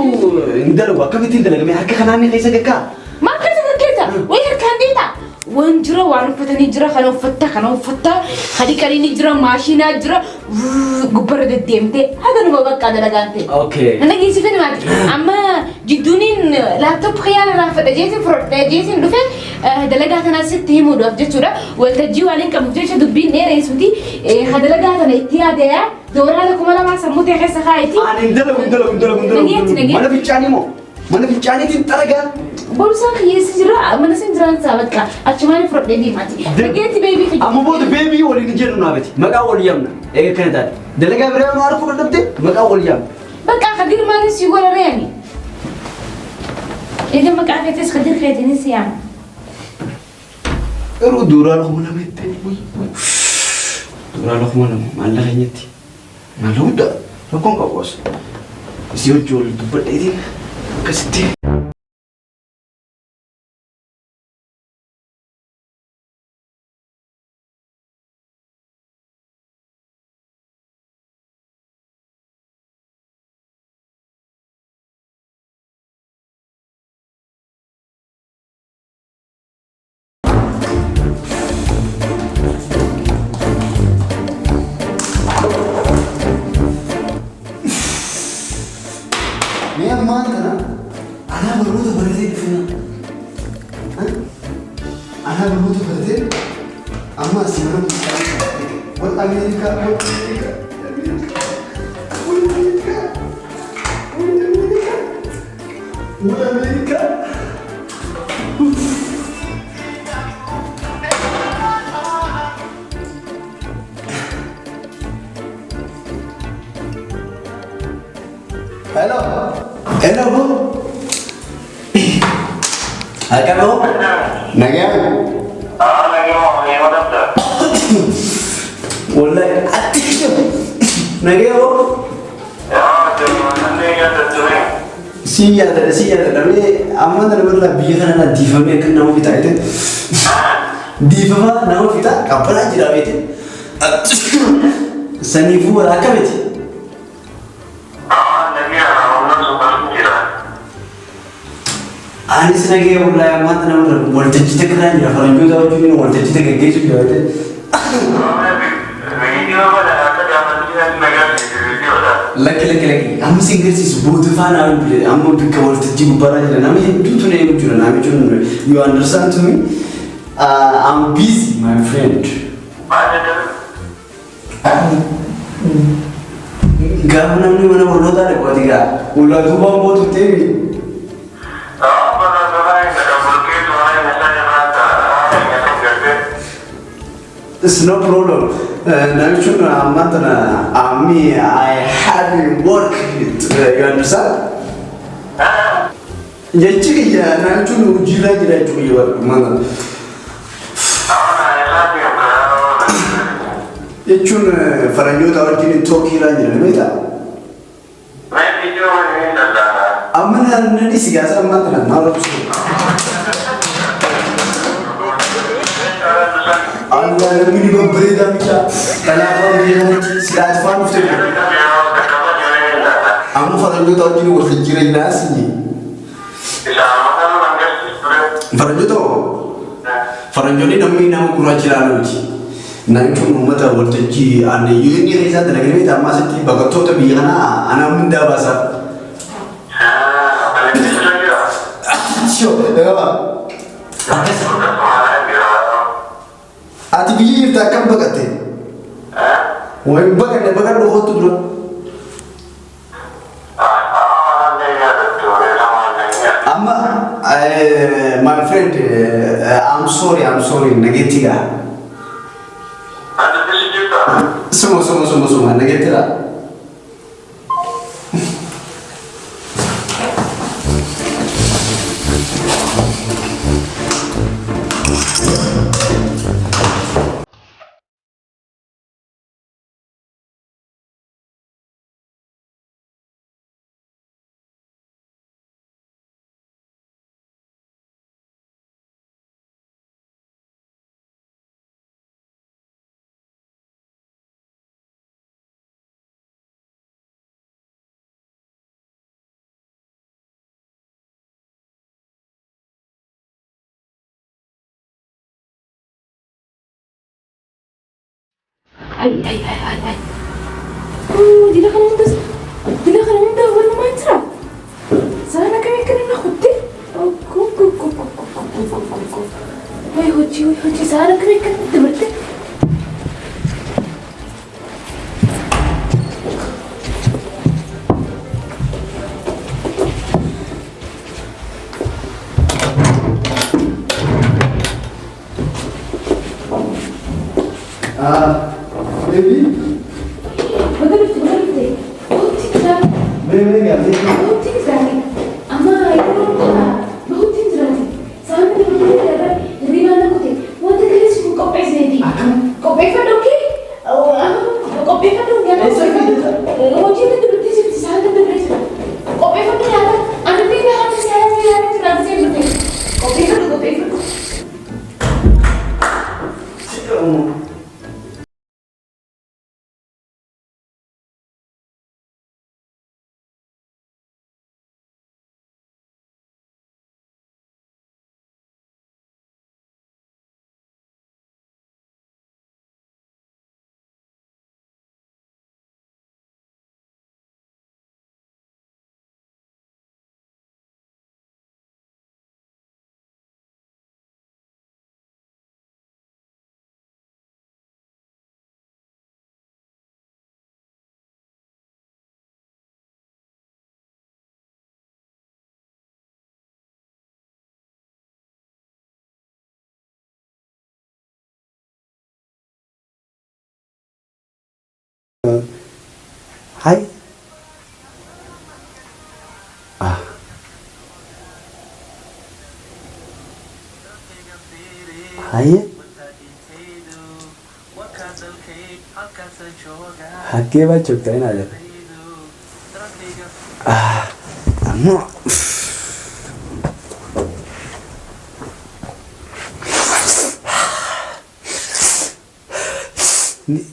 hin dalagu akkamitti hin dalagame harka kanaan keessa gaggaa. Maal keessa gaggeessa? Wayii harkaan deeta. Waan jira waan uffatanii jira kana uffatta hadi qaliini jira maashinaa jira gubbarra deddeemtee haga numa bakka dalagaan ta'e. Okay. Ana geessifin maati? Amma jidduuniin laaptoopp xiyyaana irraa fedha jeesin dhufee dalagaa tana sitti himuudhaaf jechuudha. Waltajjii waan hin qabnuuf jecha dubbiin dheereessuuti dalagaa tana itti yaadee dooraa lakkuma lamaa sammuu ta'e keessa kaa'eeti. Ani hin dalagu. Mana ficcaanii moo? Mana ficcaaniitiin xaragaa. Borsaan kiyyeessi jira mana sin jiraan isaa bakka achumaan fudhadhee deemaati. Dhageetti beebii kiyya. Amma booda beebii waliin hin jedhu naabati. Maqaa wal yaamna. Eega kana taate. Dalagaa biraa yoo harka fudhadhabde maqaa wal yaamna. Bakka akka girmaanis si godha reemi. Eega maqaa feetes ka dirqeetinis si yaama. Garuu duraa lakkuma lama jettee. Duraa lakkuma lama maallaqa keenyatti. Maallaqa guddaa rakkoon qabu as. Isii hojii wal dubbadheetiin akkasitti. Ana berbuat berarti, amma sih mana buat Amerika. Ammerika. Hello. Hello, bro. Hello. Nagam. lagi mau lewat apa? Wallahi attention. Nagam. Ya, nanti ya tertulis. Siya da me amma da balla biya kana na difame kan namu fita ite. Difama namu fita kapala jira bete. Sanifu wala kabeti. Lagi orang suka kira. Ani senage wallahi amma da namu voltage te kana jira faranjo da wajin voltage te geju jawate. Video pada ada zaman dia mega video dah. Laki. Amma singersis both fana amma bika voltage gubara jira nami tutu ne jira nami chun. You understand to me? I'm busy, my friend. Gak namni mana bodoh tadi kau tiga. Ulah tu bang bodoh tewi. It's no problem. Now you know I'm not me. I have work. You understand? Jadi ya, now you know jila tu ya mana. Jechuun faranjoota wajjin tookiiraan jiran beektaa? Amma naannoo siyaasa ammaa kana maal obsu? Allah namni babbareedaa michaa kanaafaa beekamti siyaasa faan dhufte amma faranjoota wajjin waliin jireenyaa asii faranjoota faranjoonni namni nama gurraacha ilaaluuti. Nanti ummata waltajjii ane yuni reisa dalagni ta masati bagatota biyana ana minda basa sio daga ati biyi ta kam bagate way bagan do hotu dro amma my friend I'm sorry negatiga semua negatif. Ay. Dila ka naman daw. Wala naman sila. Sana kami ka rin nakuti. Ay, hoji. Sana kami ka rin nakuti. Baby. Bagus. बहुत चीज डाली अम्मा आइटम था बहुत चीज डाली सामने तो मुझे लग रहा है दीवाना को थे वो तो कहीं से कॉपी से दी कॉपी का डोकी कॉपी का डोकी ऐसा क्या वो चीज तो बिल्कुल से साथ में प्रेस कॉपी का क्या था अनपी में हम से आए से कॉपी का Hai. Ah. Hai. Hakkee baachuu ta'in aja. Ah. Ammoo.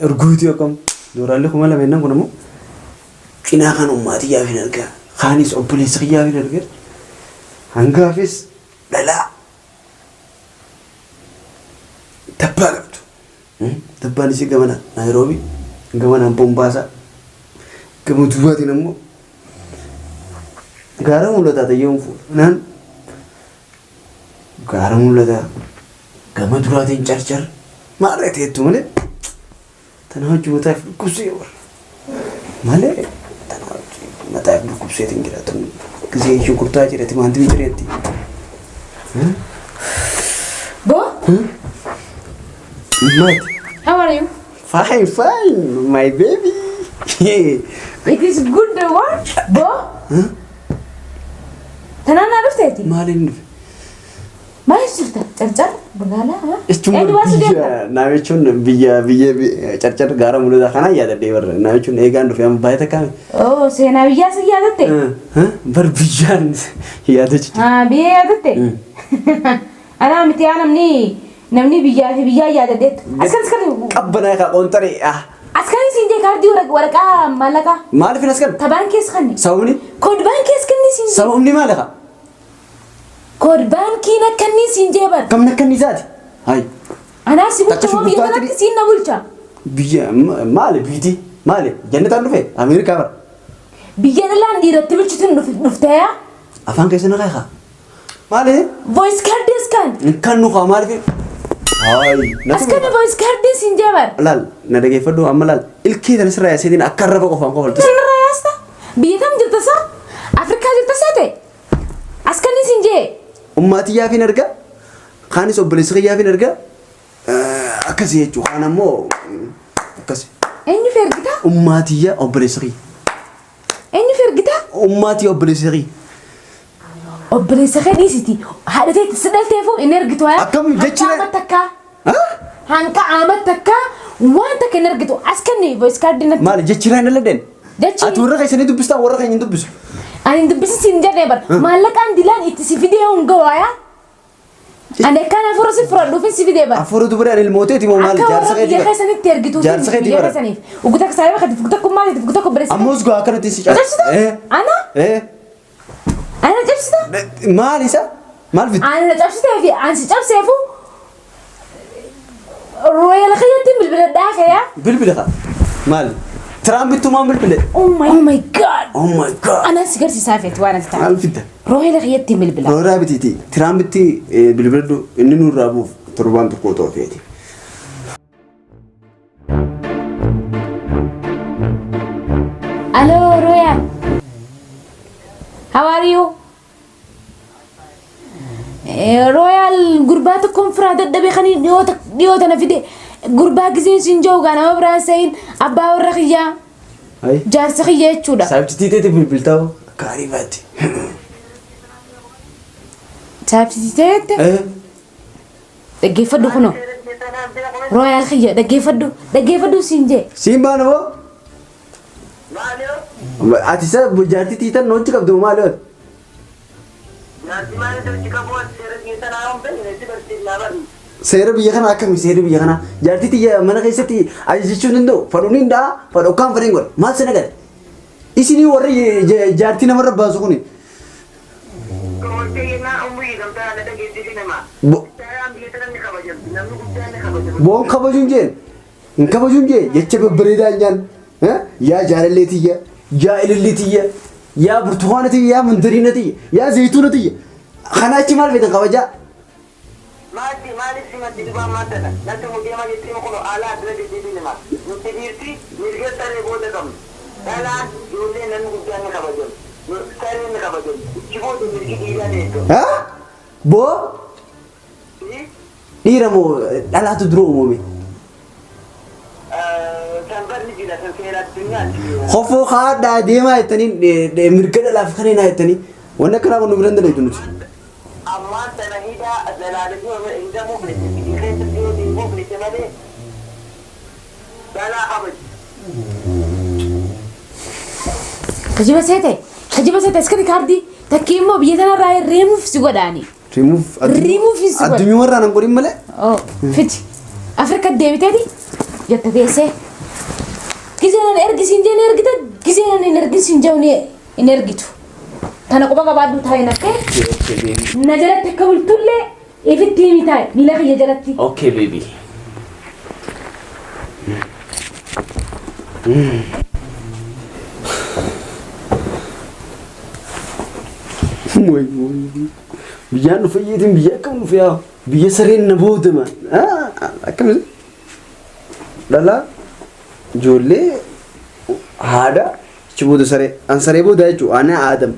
Urguutii akkam dooraallee kuma lama ennaan kun ammoo cinaa kan ummaatii yaafin argaa kaanis obboleessa yaafin argaa hangaafis dhalaa tabbaa qabdu tabbaan isii gamana Naayiroobi gamanaan Bombaasaa gama duubaatiin ammoo gaara mul'ataa ta'ee naan gaara mul'ataa gama duraatiin carcar maarree teettu malee tana hojii mataaf dhukkubsee warra malee tana hojii mataaf dhukkubseetiin jiraatu gisee shunkurtaa jedhati maanti mijireetti. Bo? Mate. How are you? Fine, fine, my baby. It is good what? Bo? Tanaan naa dhufteeti? Maaliin dhufe? Maal jirta? Carcar? Bulaala? Jechuun biyya naa jechuun biyya carcar gaara mul'ataa kanaan yaadadhee warra naa jechuun eegaan dhufe amma baay'ee takkaame. Oh, seenaa biyyaa si yaadatte? Bar biyyaan yaadachiisa. Biyya yaadatte? Anaa miti namni biyyaa yaadadeetu. Askan. Qabbanaa kaa qoontaree. Askan siin jee kaardii waraqaa maallaqaa. Maaliif askan? Tabaan keessa kanni. Sababni? Kood baankii askanni siin jee. Sababni maaliqa? Kood baankiin akkanni siin jee bar. Kamni akkanni isaati? Hai. Anaa si bulcha moo biyya kanatti siin na bulcha? Biyya maali biiti? Maali? Jannataan dhufe Amerikaa bara. Biyya dhalaan dhiiratti bulchituun dhufteeya? Afaan keessa na qeeqa. Maali? Voice card askan. Kan nuqa maaliif? Hai. Askan voice card siin jee bar. Laal na dhageeffadhu amma laal ilkii tan sirraa yaasitiin akka raba qofaan qofaltu. Sirraa yaasta? Biyya tam jirta saa? Afrikaa jirta saate? Askanni siin jee? Ummaatii yaafin argaa kaanis obboleessa yaafin argaa akkasii jechuun kaan ammoo akkasii. Eenyu fergita? Ummaatii obboleessa qii. Eenyu fergita? Ummaatii obboleessa qii. Obboleessa qii dhiisiti haadhatee itti sidhalteefu inni ergitu haa? Akkam jechuudha? Hanqa amat takkaa. Hanqa amat takkaa waan takka inni ergitu askanni voice card natti. Maali jechiraan dalladeen? Jechi. Ati warra keessanii dubbistaa warra keenya hin dubbisu. Ani dubbisi siin jedhee bar maallaqaan dilaan itti si fidee hunga waayaa. Ani kan afur si fura dhufin si fidee bar. Afur dubara ani ilmooteeti moo maali jaarsa keeti bara. Akka keessanitti ergitu jaarsa keeti bara. Uguta kasaayi bakka uguta kummaali uguta kubreessa. Ammoos gaa akkanatti si cabsita. Ana? Ana cabsita? Maali isa? Maal fit? Ana cabsitee fi ani si cabseefu royal khayyatiin bilbila dhaafeya. Bilbila ka? Maali? Tiraambittu maan bilbile? Oh my god. Oh my god. Ana sigarsiisaa feeti waan asitti. Maal fitta? Royal khayyatiin bilbila. Rooraa bitiiti. Tiraambitti bilbiladhu inni nurraa buuf torbaan tokko ta'u feeti. Hello Royal. How are you? Royal gurbaa tokkoon firaa dadhabee kan dhiyoota na fide gurbaa giseen siin joogaa nama biraan sayin abbaa warra kiyyaa jaarsa kiyya jechuudha. Saabsitiiteeti bilbiltaa'u akka ariifaatti. Saabsitiiteeti? Dhaggeeffadhu kunoo. Royal kiyya dhaggeeffadhu siin jee. Siin baana moo? Ati isa jaartii tiitan noochi qabdu maali ooti? Seera biyya kana akkami seera biyya kana jaartii tiyya mana keessatti ajajachuun danda'u fadhuun hin dha'a fadhu kan fadhiin godha maal sana gale isinii warri jaartii namarra baasu kuni. Boon kabajuun jeen hin kabajuun jee jecha babbareedaa nyaan yaa jaalallee tiyya yaa ilillee tiyya yaa burtukaana tiyya yaa mandariina tiyya yaa zayituuna tiyya kana achi maal feetan kabajaa. Maali simatti dibaa maddana natti mudeema jettee kun alaa dura deddeebiin himaa nuti dhiirti mirga saree booda qabnu dhalaan ijoollee namni guddaan ni kabajamu saree ni kabajamu ichi booda mirgi dhiiraa ni eeggamu. Boo dhiira moo dhalaatu dura uumame? Sanbarni jira لكن سيرة الدنيا خفوا خادا ديما يتني مركز لا فخرنا يتني وانا كنا بنبرند ليتونس أما تنهيدا زلالتي وإذا مفلس يخيط الدين مفلس مالي بلا أبد Kajiba sete iskati kaardi takki immoo biyya tana irraa reemuuf si godhaani. Remove is what? addunyaa warra nan godhin malee. Oh, fiti. Afrika deebiteeti jetta teessee. Giseenan ergisiin jeen ergita giseenan hin ergisiin jeun hin ergitu. Tana quba qabaadhu taa'e nakkee. Na jalatti akka bultullee ifitti himi taa'e miila kiyya jalatti. Okay baby. Biyyaan dhufe yeetiin biyya akkam dhufe yaa biyya sareen na booda man akkam dhala ijoollee haadha ichi booda saree an saree booda jechuudha ana aadam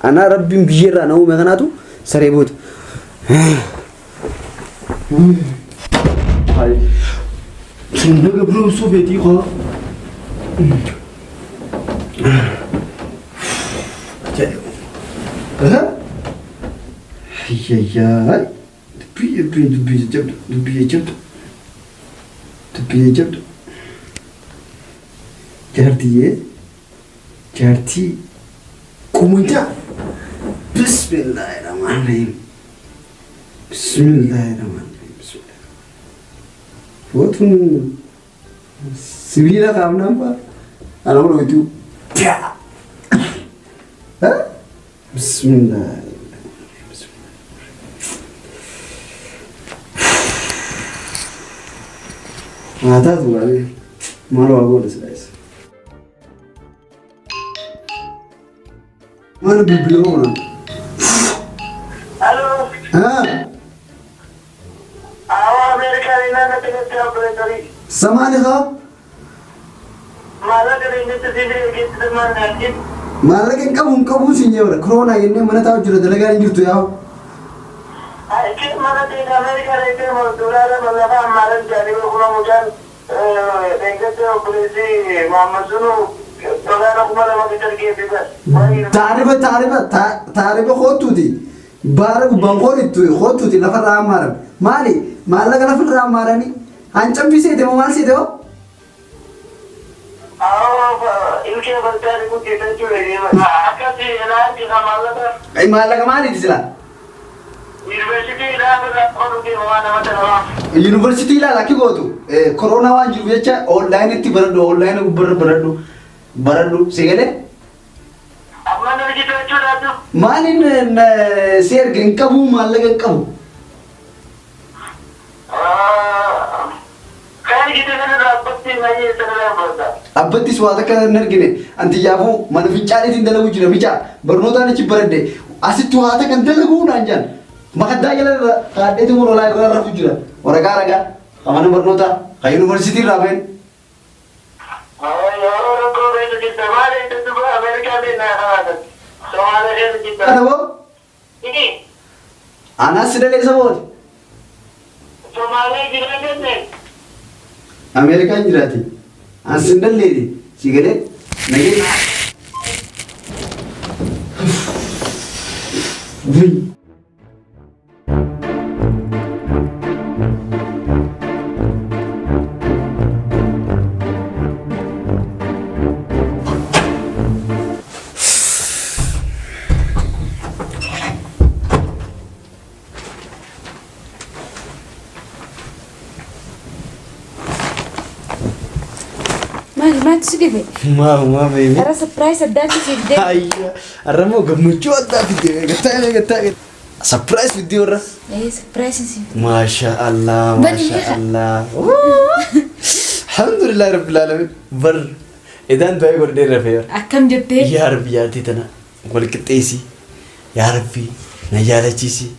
ana rabbiin biyya irraa na uume kanaatu saree booda. Sinna gabroo soofeetii koo. Ayyaayyaay dubbii jabdu jaartii kumunta bismillahirrahmanirrahim footun sibiila qaamnaan baa ana godhu bismillah Mata tu kali, malu aku ada slice. Mana bibir orang? Halo. Awak Amerika ni nak tengok siapa tadi? Sama ni kau? Malah dari ini tu sini kita mana ni? Malah kan kamu sini orang. Corona ini mana tahu jual dalaga ni jual ya? Aiki mana di Amerika ni mau dolar mana malah jadi orang macam dekat tu polisi Muhammad Sunu dolar aku malah mau terkait juga. Taarifa khootu di baara bangor itu khootu di lafa ramaran mali malah kan lafa ramaran ni hancam bisa itu mal sih tu. Ini berarti aku kita cuci ni. Akan sih enak di malah tu. Malah kemana di sana? University la laki gotu corona wan jiru jecha online itti online baradu segale amma na gitu chudatu malin share genkabu malaga kabu kai gitu na abatti nayi sana boda abatti swada ka nergine anti yafu man fichali tindalagu jira ficha barnota ni ci barade asitu hata kan dalagu nanjan Makadda jala kadde tu mula raga fujura. Raga. Kamana bernota? Ka university raben. Orang kau itu kita mana itu tu Amerika ni nak. Soalnya itu kita. Ada bo? Ini. Anas sudah lesa bo. Soalnya kita ni. Amerika jirati. Anas sudah ledi. Sigale. Nagi. Wih. ما تسقفي ما بيبي ترى سبرايز اداكي في الدنيا هيا الرمو قمشو ادا في الدنيا قلت سبرايز في الدنيا ايه سبرايز ما شاء الله ما شاء الله الحمد لله رب العالمين بر اذا انت يقول دير رفير اكم جبتي يا رب يا تيتنا قولك تيسي يا ربي نجالتيسي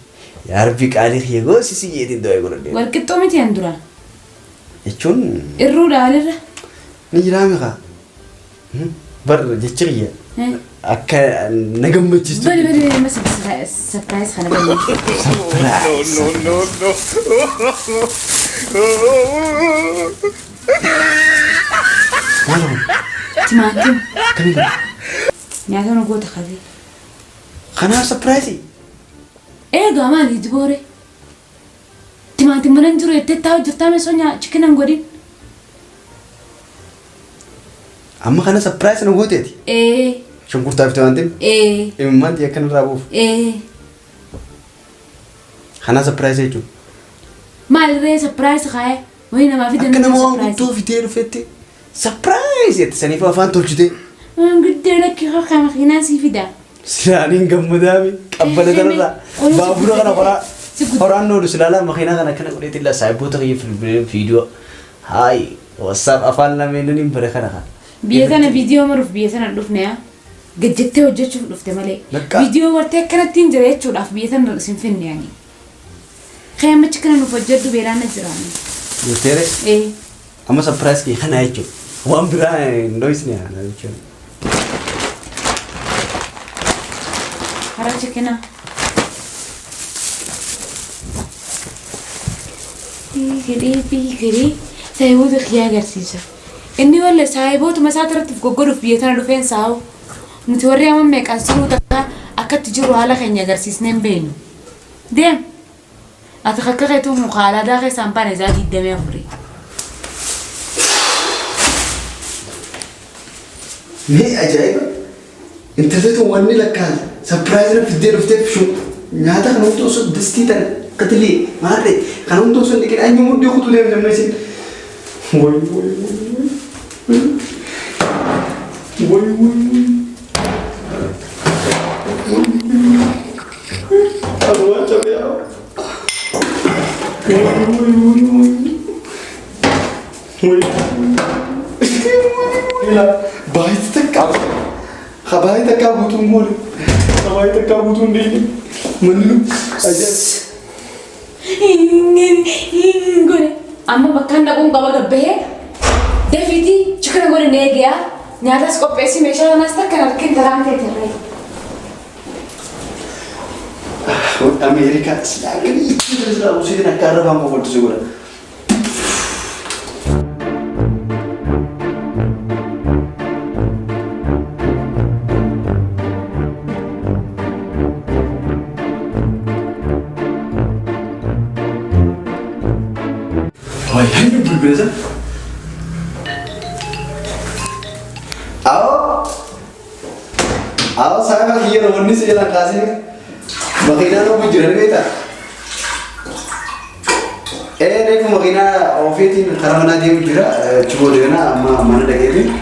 يا ربي قالي خي غوسي سي يدين دو يقول دير وركتو متي اندرا يچون الرو دالر نجرامي خا بر جچريه اكا نغمچيس بل بس سبرايز خنا بل نو Timaatim. Kami kan? Nyaata nu goota qabee. Kanaaf surprise. Eegaa maali diboore? Timaatim mana hin jiru jettee taa'u jirtaa meesoo chicken an godhin. Amma kana surprise nu gooteeti. Shunkurtaa fi timaatim. Imimmaan xiyya kan irraa buufu. Kana surprise jechuudha. Maalirree surprise kaa'e? Wayii namaa fi Akka nama waan guddoo fitee dhufetti surprise jette saniif afaan tolchite. Guddee lakkii akka makiinaa sii fida. Silaaniin gammadaami qabbana kanarraa baabura kana horaan noodus ilaalaa makiinaa kana akkana godheetti illaa saayiboota kiyya viidiyoo haayi WhatsApp afaan lameenuu hin bare kana kan. Biyya sana viidiyoo maruuf biyya sana dhufne yaa gajjattee hojjechuuf dhufte malee viidiyoo wartee akkanatti hin jira jechuudhaaf biyya sana sin finne yaani. Kayamachi kana nuuf hojjedhu beelaan na jiraani. Doottere amma surprise kiyya kana jechuudha. Waan biraa hin dho'isne jechuudha. Hara chickena. Biigiri saayiboota kiyyaa agarsiisa. Inni walla saayiboota masaa irratti goggoruuf biyya tana dhufeen saa'u. Nuti warri amma meeqaan siruu takka akkatti jiru haala keenya agarsiisnee hin beeknu. Deem. Ati akka keetu mukaalaa daakee saampaan isaa 24. Mee ajaa'iba! Intalleetu wanni lakkaan surprise na fiddee dhufteef nyaata kan hundi osoo distii tan qatilee maarree kan hundi osoo dhiqin anyi mudhii kutuu deemu namni isin. Aduh, capek ya. Gila, baik tekap. Kabai tekap butuh mulu. Kabai tekap butuh ini. Menurut aja. Gune, amma bakka naquu qaba gabbee. Deefiti chikana gune neegiya. Nyaatas qopheessi meeshaa kanas takka harkin taraan teeterree. Amerika selagi itu sudah usia nak karena bangku foto segera. Oh, ini berbeza. Aw, saya lagi yang ini sih yang kasih. Makina no bujur beta. Nek makina ofiti karamana dia bujura cuba dengan mana dah gitu.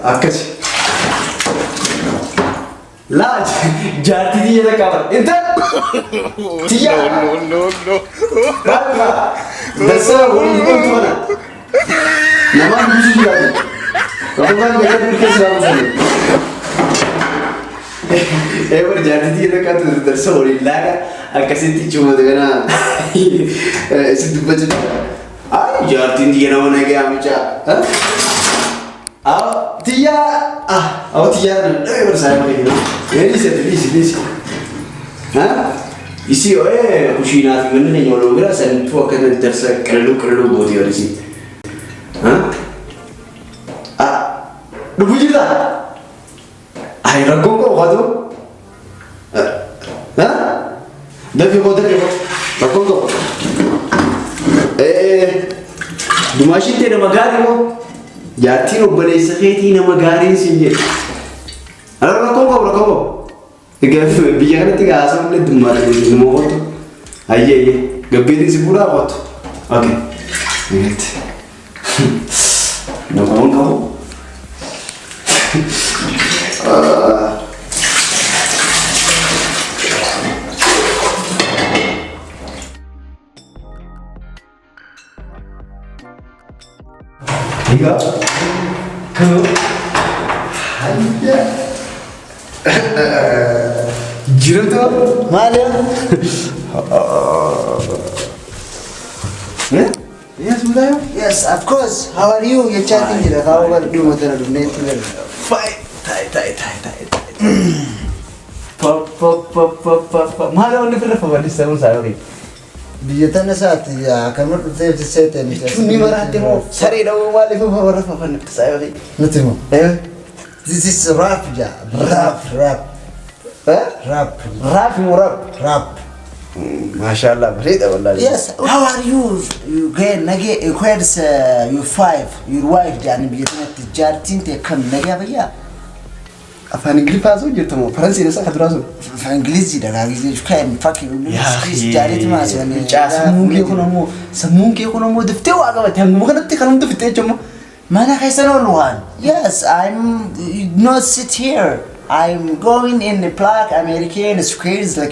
Akas. Lah, Jartii dia dah kawan. Entah. Tiya. No. Bapak. Dasar orang itu mana? Nama bujur lagi. Kamu kan mereka berkes selama sini. Jartii dia kan tu tersorry laga. Akasih cuma dengan itu baca. Jartii dia nama lagi amica. Tiya. Tiya. Bersama lagi. Ini sih. Isi kusina tu mana ni orang berasa tu akan terasa kerlu buat dia di sini. Bujur tak? Ay, ragong ko kado. Dapat ko. Ragong ko. Dumashi te na magari mo. Jartii no bale saketi na magari sinje. Ragong ko. Ega biya kana tiga asam ne dumar mo ko. Ayye. Gabbedi si pura ko. Okay. Net. No ko. Tiga, ke, hanya, jiran tu mana? Yes, Mudayo. Yes, of course. How are you? You're chatting here. How are you? Mother, do net well. Fine. Tai. Pop. Mana orang ni pernah pernah disebut saya ni. بيتنا ساعات يا كمل تيجي تسيتني شوني مراتي مو سري لو ما لي فوق ورا فن سايبي نتمو ايه this is rap جا rap ها راب مراب rap ما شاء الله بريدة والله yes how are you get nage equals your wife يعني بيتنا تجارتين تكم nage بيا افان انجليزي فازو جرتمو فرنسي نسا خدراسو فانجليزي ده غادي كان fucking جاريت ما سوني سمونك يكونوا دفتو اغا تهم مخدت كلام دفتو جمو ما انا خيسن اولوان yes I'm not sit here I'm going in the plaque American squares the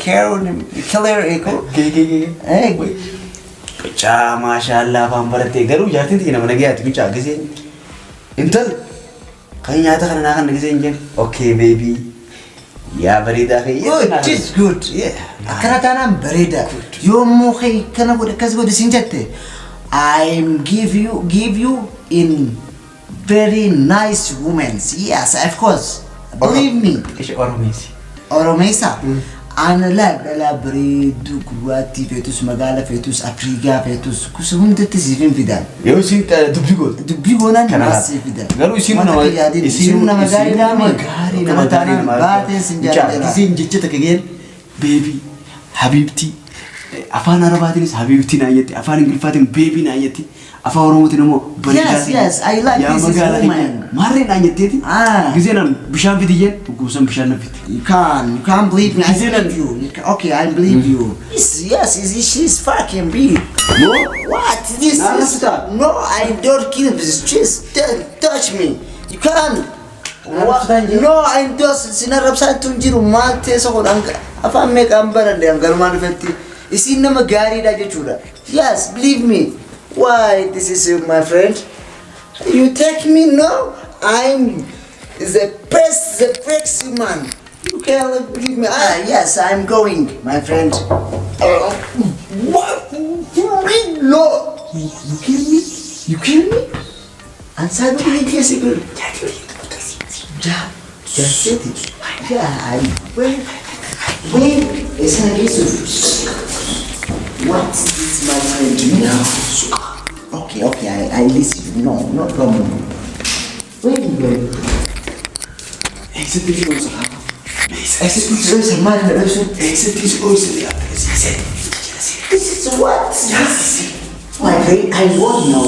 killer eco ايه كچا ما شاء الله فامبرتي غرو جارتين تينا منغيات كچا غزين انتل كاين تخنا ناخن غزين جن اوكي بيبي يا بريدا خي it is good yeah كانت انا بريدا يوم خي كان بود كزبود سنجته I'm give you in very nice women yes of course believe me ايش اورميسي اورميسا انا لا بريد كرواتي فيتوس مغالا فيتوس افريقيا فيتوس كسهم تتسيفين فيدان يو سينت دبيغو انا ناس فيدان قالوا يسينو مغاري دامي كمتاني باتن سنجاده زين جتك جين بيبي حبيبتي افان عرباتنس حبيبتي نايتي افان انجلفاتن بيبي نايتي افان اوروموتي نمو yes I like this woman ماري نايتي غزينا بشان فيديين وغوسن بشان نفيت you can't believe me I believe you okay I believe you yes she's fucking big no what this is no I don't kill this just touch me you can't no I don't sinarabsa tunjiru malte so afan me kambara de angalman fetti isin nama gari da jechuda yes believe me why this is my friend you take me no I'm the best man you can't believe me yes I'm going my friend what no you kill me and suddenly yes you will just it yeah I wait it's not easy what's this my friend no okay I listen no problem wait ese tío no sabe ese tío es hermano de eso ese tío hoy se le this is what yes my friend I want now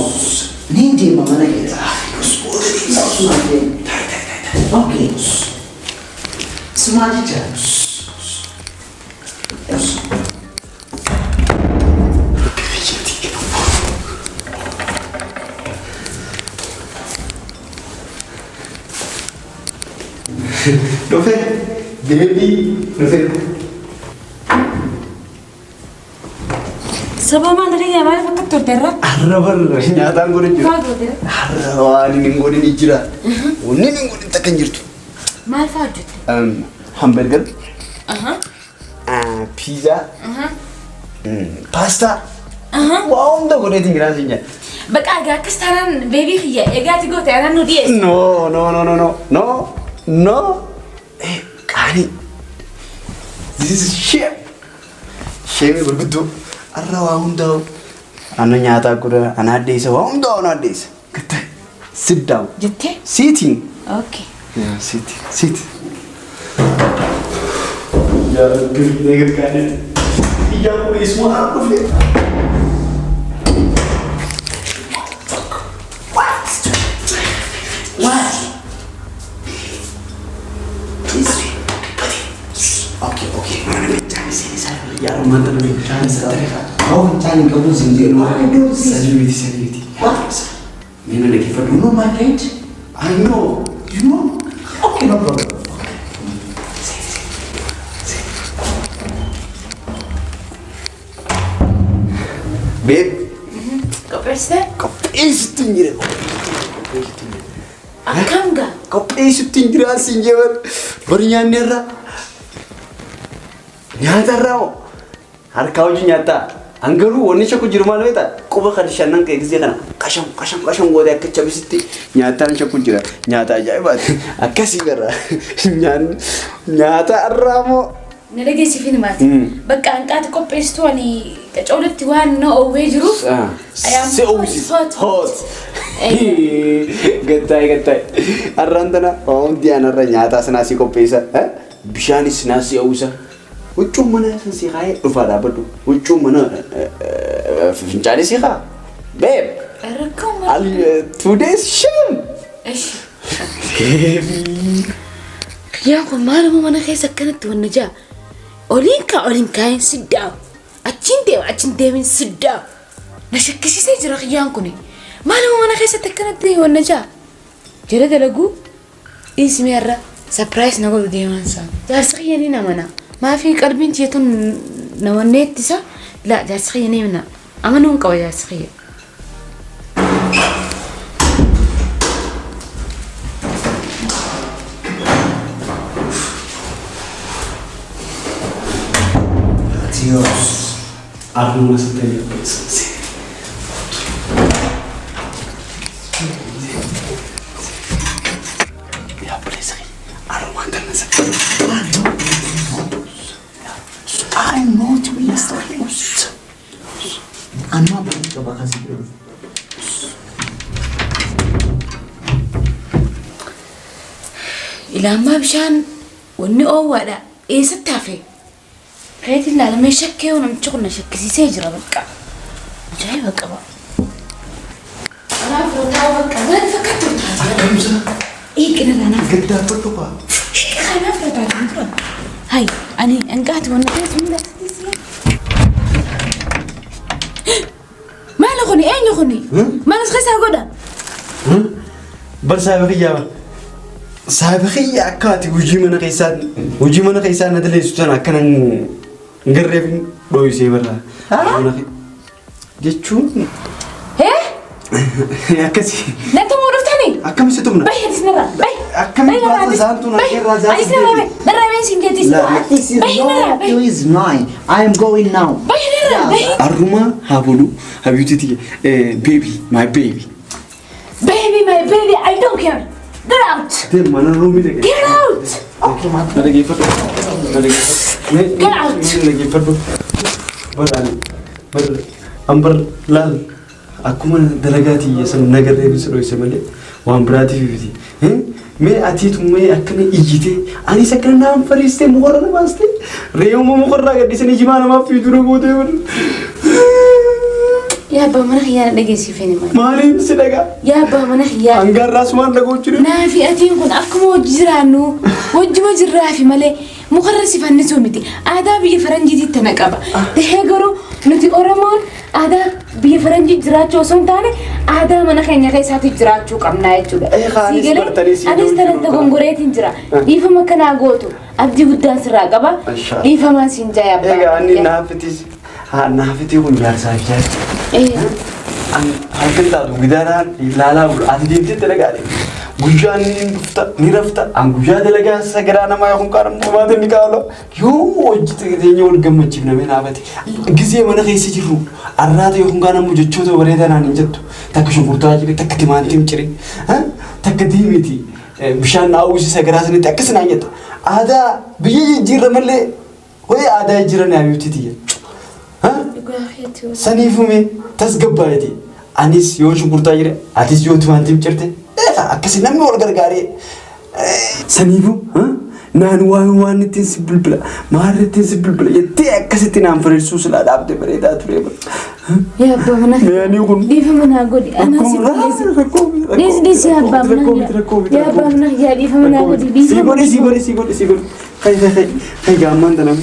nindi mama na kesa okay smart chance no fe baby no fe Sabah mana dia malah pakai tortera. arrabar nyata ngori jira Kau tortera. arrawani ngori ni jira wonni ni ngori takan jirtu Mal fajut. hamburger Aha. pizza Aha. pasta Aha. wow ndo gore tingira sinya Bak agak kesaran baby ya. Agak tiga teran nu dia. no kani this is shit shame bergudu arrawa undau anu nyata kuda anadesa wa undau anadesa kete sit down Jete. sitting Okay. yeah sit ya gini negeri kani iya pun semua aku fit what okay mana bicara sini saya ya mantan bicara setereka kau mencari kamu sendiri Salivity. what Mina lagi fadu. you know my friend I know. you know okay no problem Babe, Kau pesta? kau pesu tinggi. Akam ga? Kau pesu tinggi asin jawan. Bernyanyi. Nyata rao. Har kau je nyata. Anggaru woni chaku jirman weta. Ko ba kan shannan kai gize kana. Kasham goda ka chabisitti. Nyata chaku jira. Nyata ajaibat. Akasi gara. Nyata ramo. نلاقي فين مات بقى أنقات قبيستو أني كجولت وان نو ويجرو سوسي هوت قطعي الرندنا دي أنا رنياتا سناسي قبيسة بشاني سناسي أوسا وجو منا سنسيخاي رفادا بدو وجو منا فنجاني سيخا بيب أركم today's shame إيش يا أخو ما له منا خيسة كانت والنجاة أولين كاين سداو أتشين من سداو نشكسي سيجرا خيانكوني ما له منا خيسة كانت دي والنجاة جرد لقو اسمي الرا سبرايز نقول دي وانسا جارسخيني نمنا ما في قلبين تيتون نونيت تسا لا جارسخيني منا أما نون قوي جارسخيه Dios, algunas tenía pensado. Ya parece que aromantan esa. I'm not Mr. I'm not going to إلى ما بشان وني أولا إيه ستافي حياتي لا لما يشكي ونمشغلنا شكسي سيجرا بقى جاي بقى أنا أفرطها بقى ما فكرت إيه كده أنا قد أفرطها خلنا أفرطها هاي أنا انقعت وانا كنت من ما لغني أين لغني ما نسخيسها قدا بل سابقية أكاتي وجي من قيسان ندلي سوتنا كنا نقرب رويسي برا جتشون إيه أكسي لا تمر فتني أكمل ستمنا بيه تسنرا بيه أكمل بعض زانتنا كير رازات أي سنرا بيه نرا بيه سنجتي This is not is mine. I am going now. بيه نرا بيه أرما هابولو هبيوتي baby my baby baby my baby I don't care get out تم أنا رومي ده get out نرجع يفرد get out نرجع يفرد بر أمبر لال أكو من دلقاتي يسون نجرب يسرو يسمله وأمبراتي في بدي مي أتيت مي أكني إجتي أنا سكرنا نام فريستة مقرنا باستي ريوم مقرنا قدي سني جمانا ما في دورو بوده يا با من خيار لقيسي فيني مالين سدقة يا با من خيار أنقر راسمان لقوتشري نافي أتين كن أكم وجرانو وجرا في ملء مخرس فنسو متي هذا بيفرنجي تنقبا تهجرو نتي أورمون هذا بيفرنجي جراتشو سنتاني هذا من خيار كيسات جراتشو كمنا يجوا سيجلي أنا استلنت غنغوريت جرا يفهم كنا عقوتو أبدي بدان سراقبا يفهم سنجايا با إيه أني نافتي ونجار ساكيا أن هكذا تادو قدران لا أتدينتي تلقاري بوجان نرفتا أن بوجان تلقى سكرانا ما يكون كارم ما تنيكالو يو وجت كذي يقول جم تجيبنا من أبتي كذي ما نخيس يجرو الرات يكون كارم مجتشو تو بريدا نانجتو تكشو مرتاجي تكتمان تيمشري تكديمتي بشان أوش سكراسني تكسنا نجتو هذا بيجي جير ملء هو هذا جيرنا يبتدي سنيفومي تسقبايتي أنيس يوش مرتاجي أتيس يو تمان تيمشرتي أكسي نمي والغرغاري سنيفو نان وان تنسبل بلا مار تنسبل بلا يتي أكسي تنام فريسوس لا دابد بريدا تريبا يا با منا يعني يقول ليه فمنا قولي أنا ليس يا با منا يا با منا يا ليه فمنا قولي سيقولي خي جامان دنام